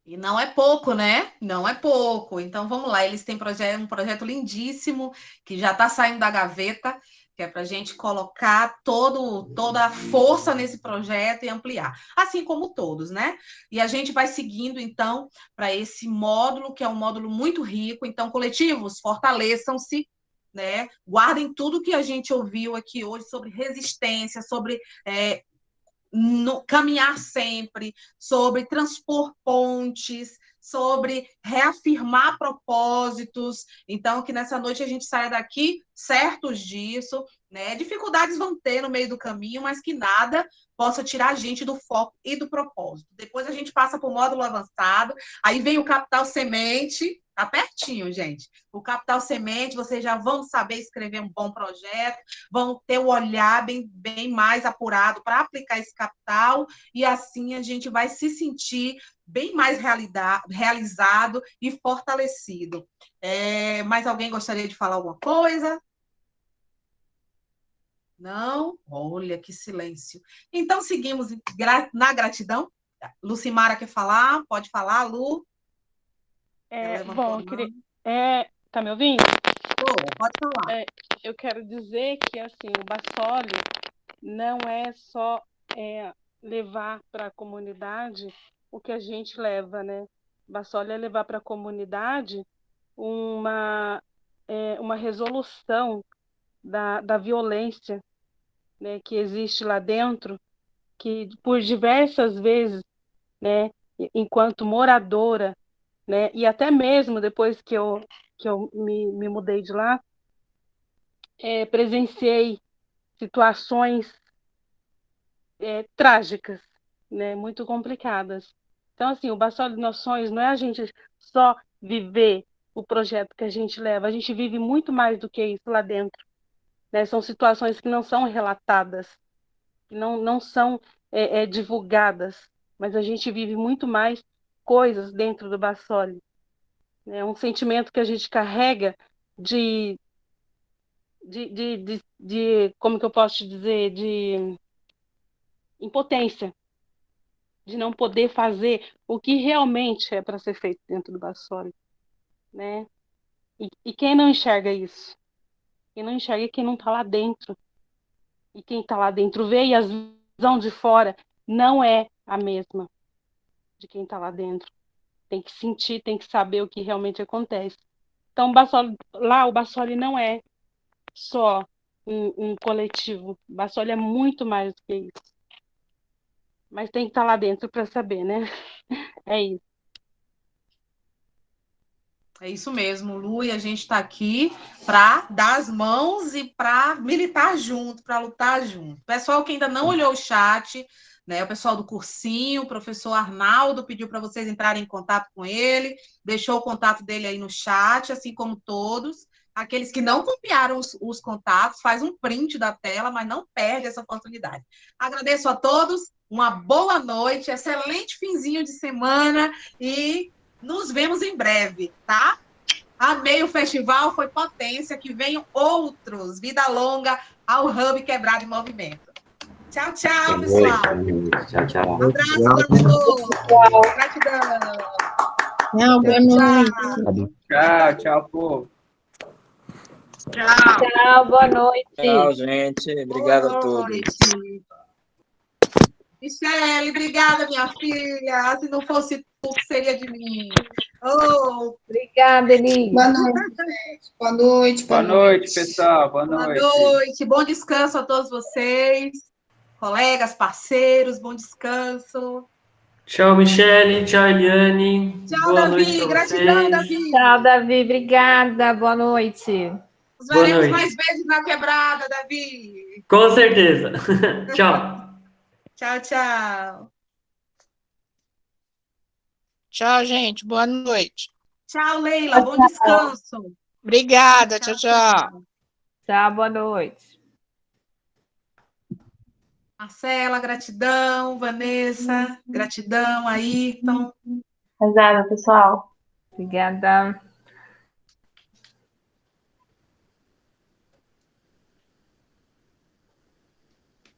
E não é pouco, né? Não é pouco. Então, vamos lá. Eles têm um projeto lindíssimo, que já está saindo da gaveta, que é para a gente colocar toda a força nesse projeto e ampliar. Assim como todos, né? E a gente vai seguindo, então, para esse módulo, que é um módulo muito rico. Então, coletivos, fortaleçam-se, né? Guardem tudo que a gente ouviu aqui hoje sobre resistência, sobre... caminhar sempre, sobre transpor pontes, sobre reafirmar propósitos. Então, que nessa noite a gente saia daqui certos disso, né? Dificuldades vão ter no meio do caminho, mas que nada possa tirar a gente do foco e do propósito. Depois a gente passa para o módulo avançado, aí vem o Capital Semente, tá pertinho, gente. O Capital Semente, vocês já vão saber escrever um bom projeto, vão ter o olhar bem mais apurado para aplicar esse capital, e assim a gente vai se sentir bem mais realizado e fortalecido. Mais alguém gostaria de falar alguma coisa? Não? Olha que silêncio. Então, seguimos na gratidão. Lucimara quer falar? Pode falar, Lu? Bom, eu queria... tá me ouvindo? Pode falar. Eu quero dizer que, assim, o Bassoli não é só levar para a comunidade o que a gente leva, né? O Bassoli é levar para a comunidade uma resolução da violência, né, que existe lá dentro, que por diversas vezes, né, enquanto moradora, né, e até mesmo depois que eu me mudei de lá, presenciei situações trágicas, né, muito complicadas. Então, assim, o Bassoli dos Nossos Sonhos não é a gente só viver o projeto que a gente leva, a gente vive muito mais do que isso lá dentro, né? São situações que não são relatadas, que não são divulgadas, mas a gente vive muito mais coisas dentro do Bassoli. É um sentimento que a gente carrega de como que eu posso te dizer, de impotência, de não poder fazer o que realmente é para ser feito dentro do Bassoli, né? E quem não enxerga isso? Quem não enxerga é quem não está lá dentro. E quem está lá dentro vê, e a visão de fora não é a mesma de quem está lá dentro. Tem que sentir, tem que saber o que realmente acontece. Então, o Bassoli não é só um coletivo. O Bassoli é muito mais do que isso. Mas tem que estar lá dentro para saber, né? É isso. É isso mesmo, Lu, e a gente está aqui para dar as mãos e para militar junto, para lutar junto. Pessoal que ainda não olhou o chat, né? O pessoal do cursinho, o professor Arnaldo pediu para vocês entrarem em contato com ele, deixou o contato dele aí no chat, assim como todos. Aqueles que não copiaram os contatos, faz um print da tela, mas não perde essa oportunidade. Agradeço a todos, uma boa noite, excelente finzinho de semana e nos vemos em breve, tá? Amei o festival, foi potência, que venham outros. Vida longa ao Hub Quebrado em Movimento. Tchau, tchau, pessoal. Tchau, tchau. Um abraço, professor. Gratidão. Não, boa noite. Tchau, tchau, povo. Tchau. Tchau, boa noite. Tchau, gente. Obrigado a todos. Michele, obrigada, minha filha. Se não fosse tu, que seria de mim. Oh. Obrigada, Eli. Boa noite, gente. Boa noite. Boa noite, pessoal. Boa Boa noite. noite. Bom descanso a todos vocês. Colegas, parceiros, bom descanso. Tchau, Michele. Tchau, Eliane. Tchau, Boa Davi. noite pra Gratidão, vocês. Davi. Tchau, Davi. Obrigada. Boa noite. Nos Boa veremos noite. mais vezes na quebrada, Davi. Com certeza. Tchau. Tchau, tchau. Tchau, gente. Boa noite. Tchau, Leila. Bom descanso. Obrigada. Tchau, tchau. Tchau, boa noite. Marcela, gratidão. Vanessa, gratidão. Ayrton. Obrigada, pessoal. Obrigada.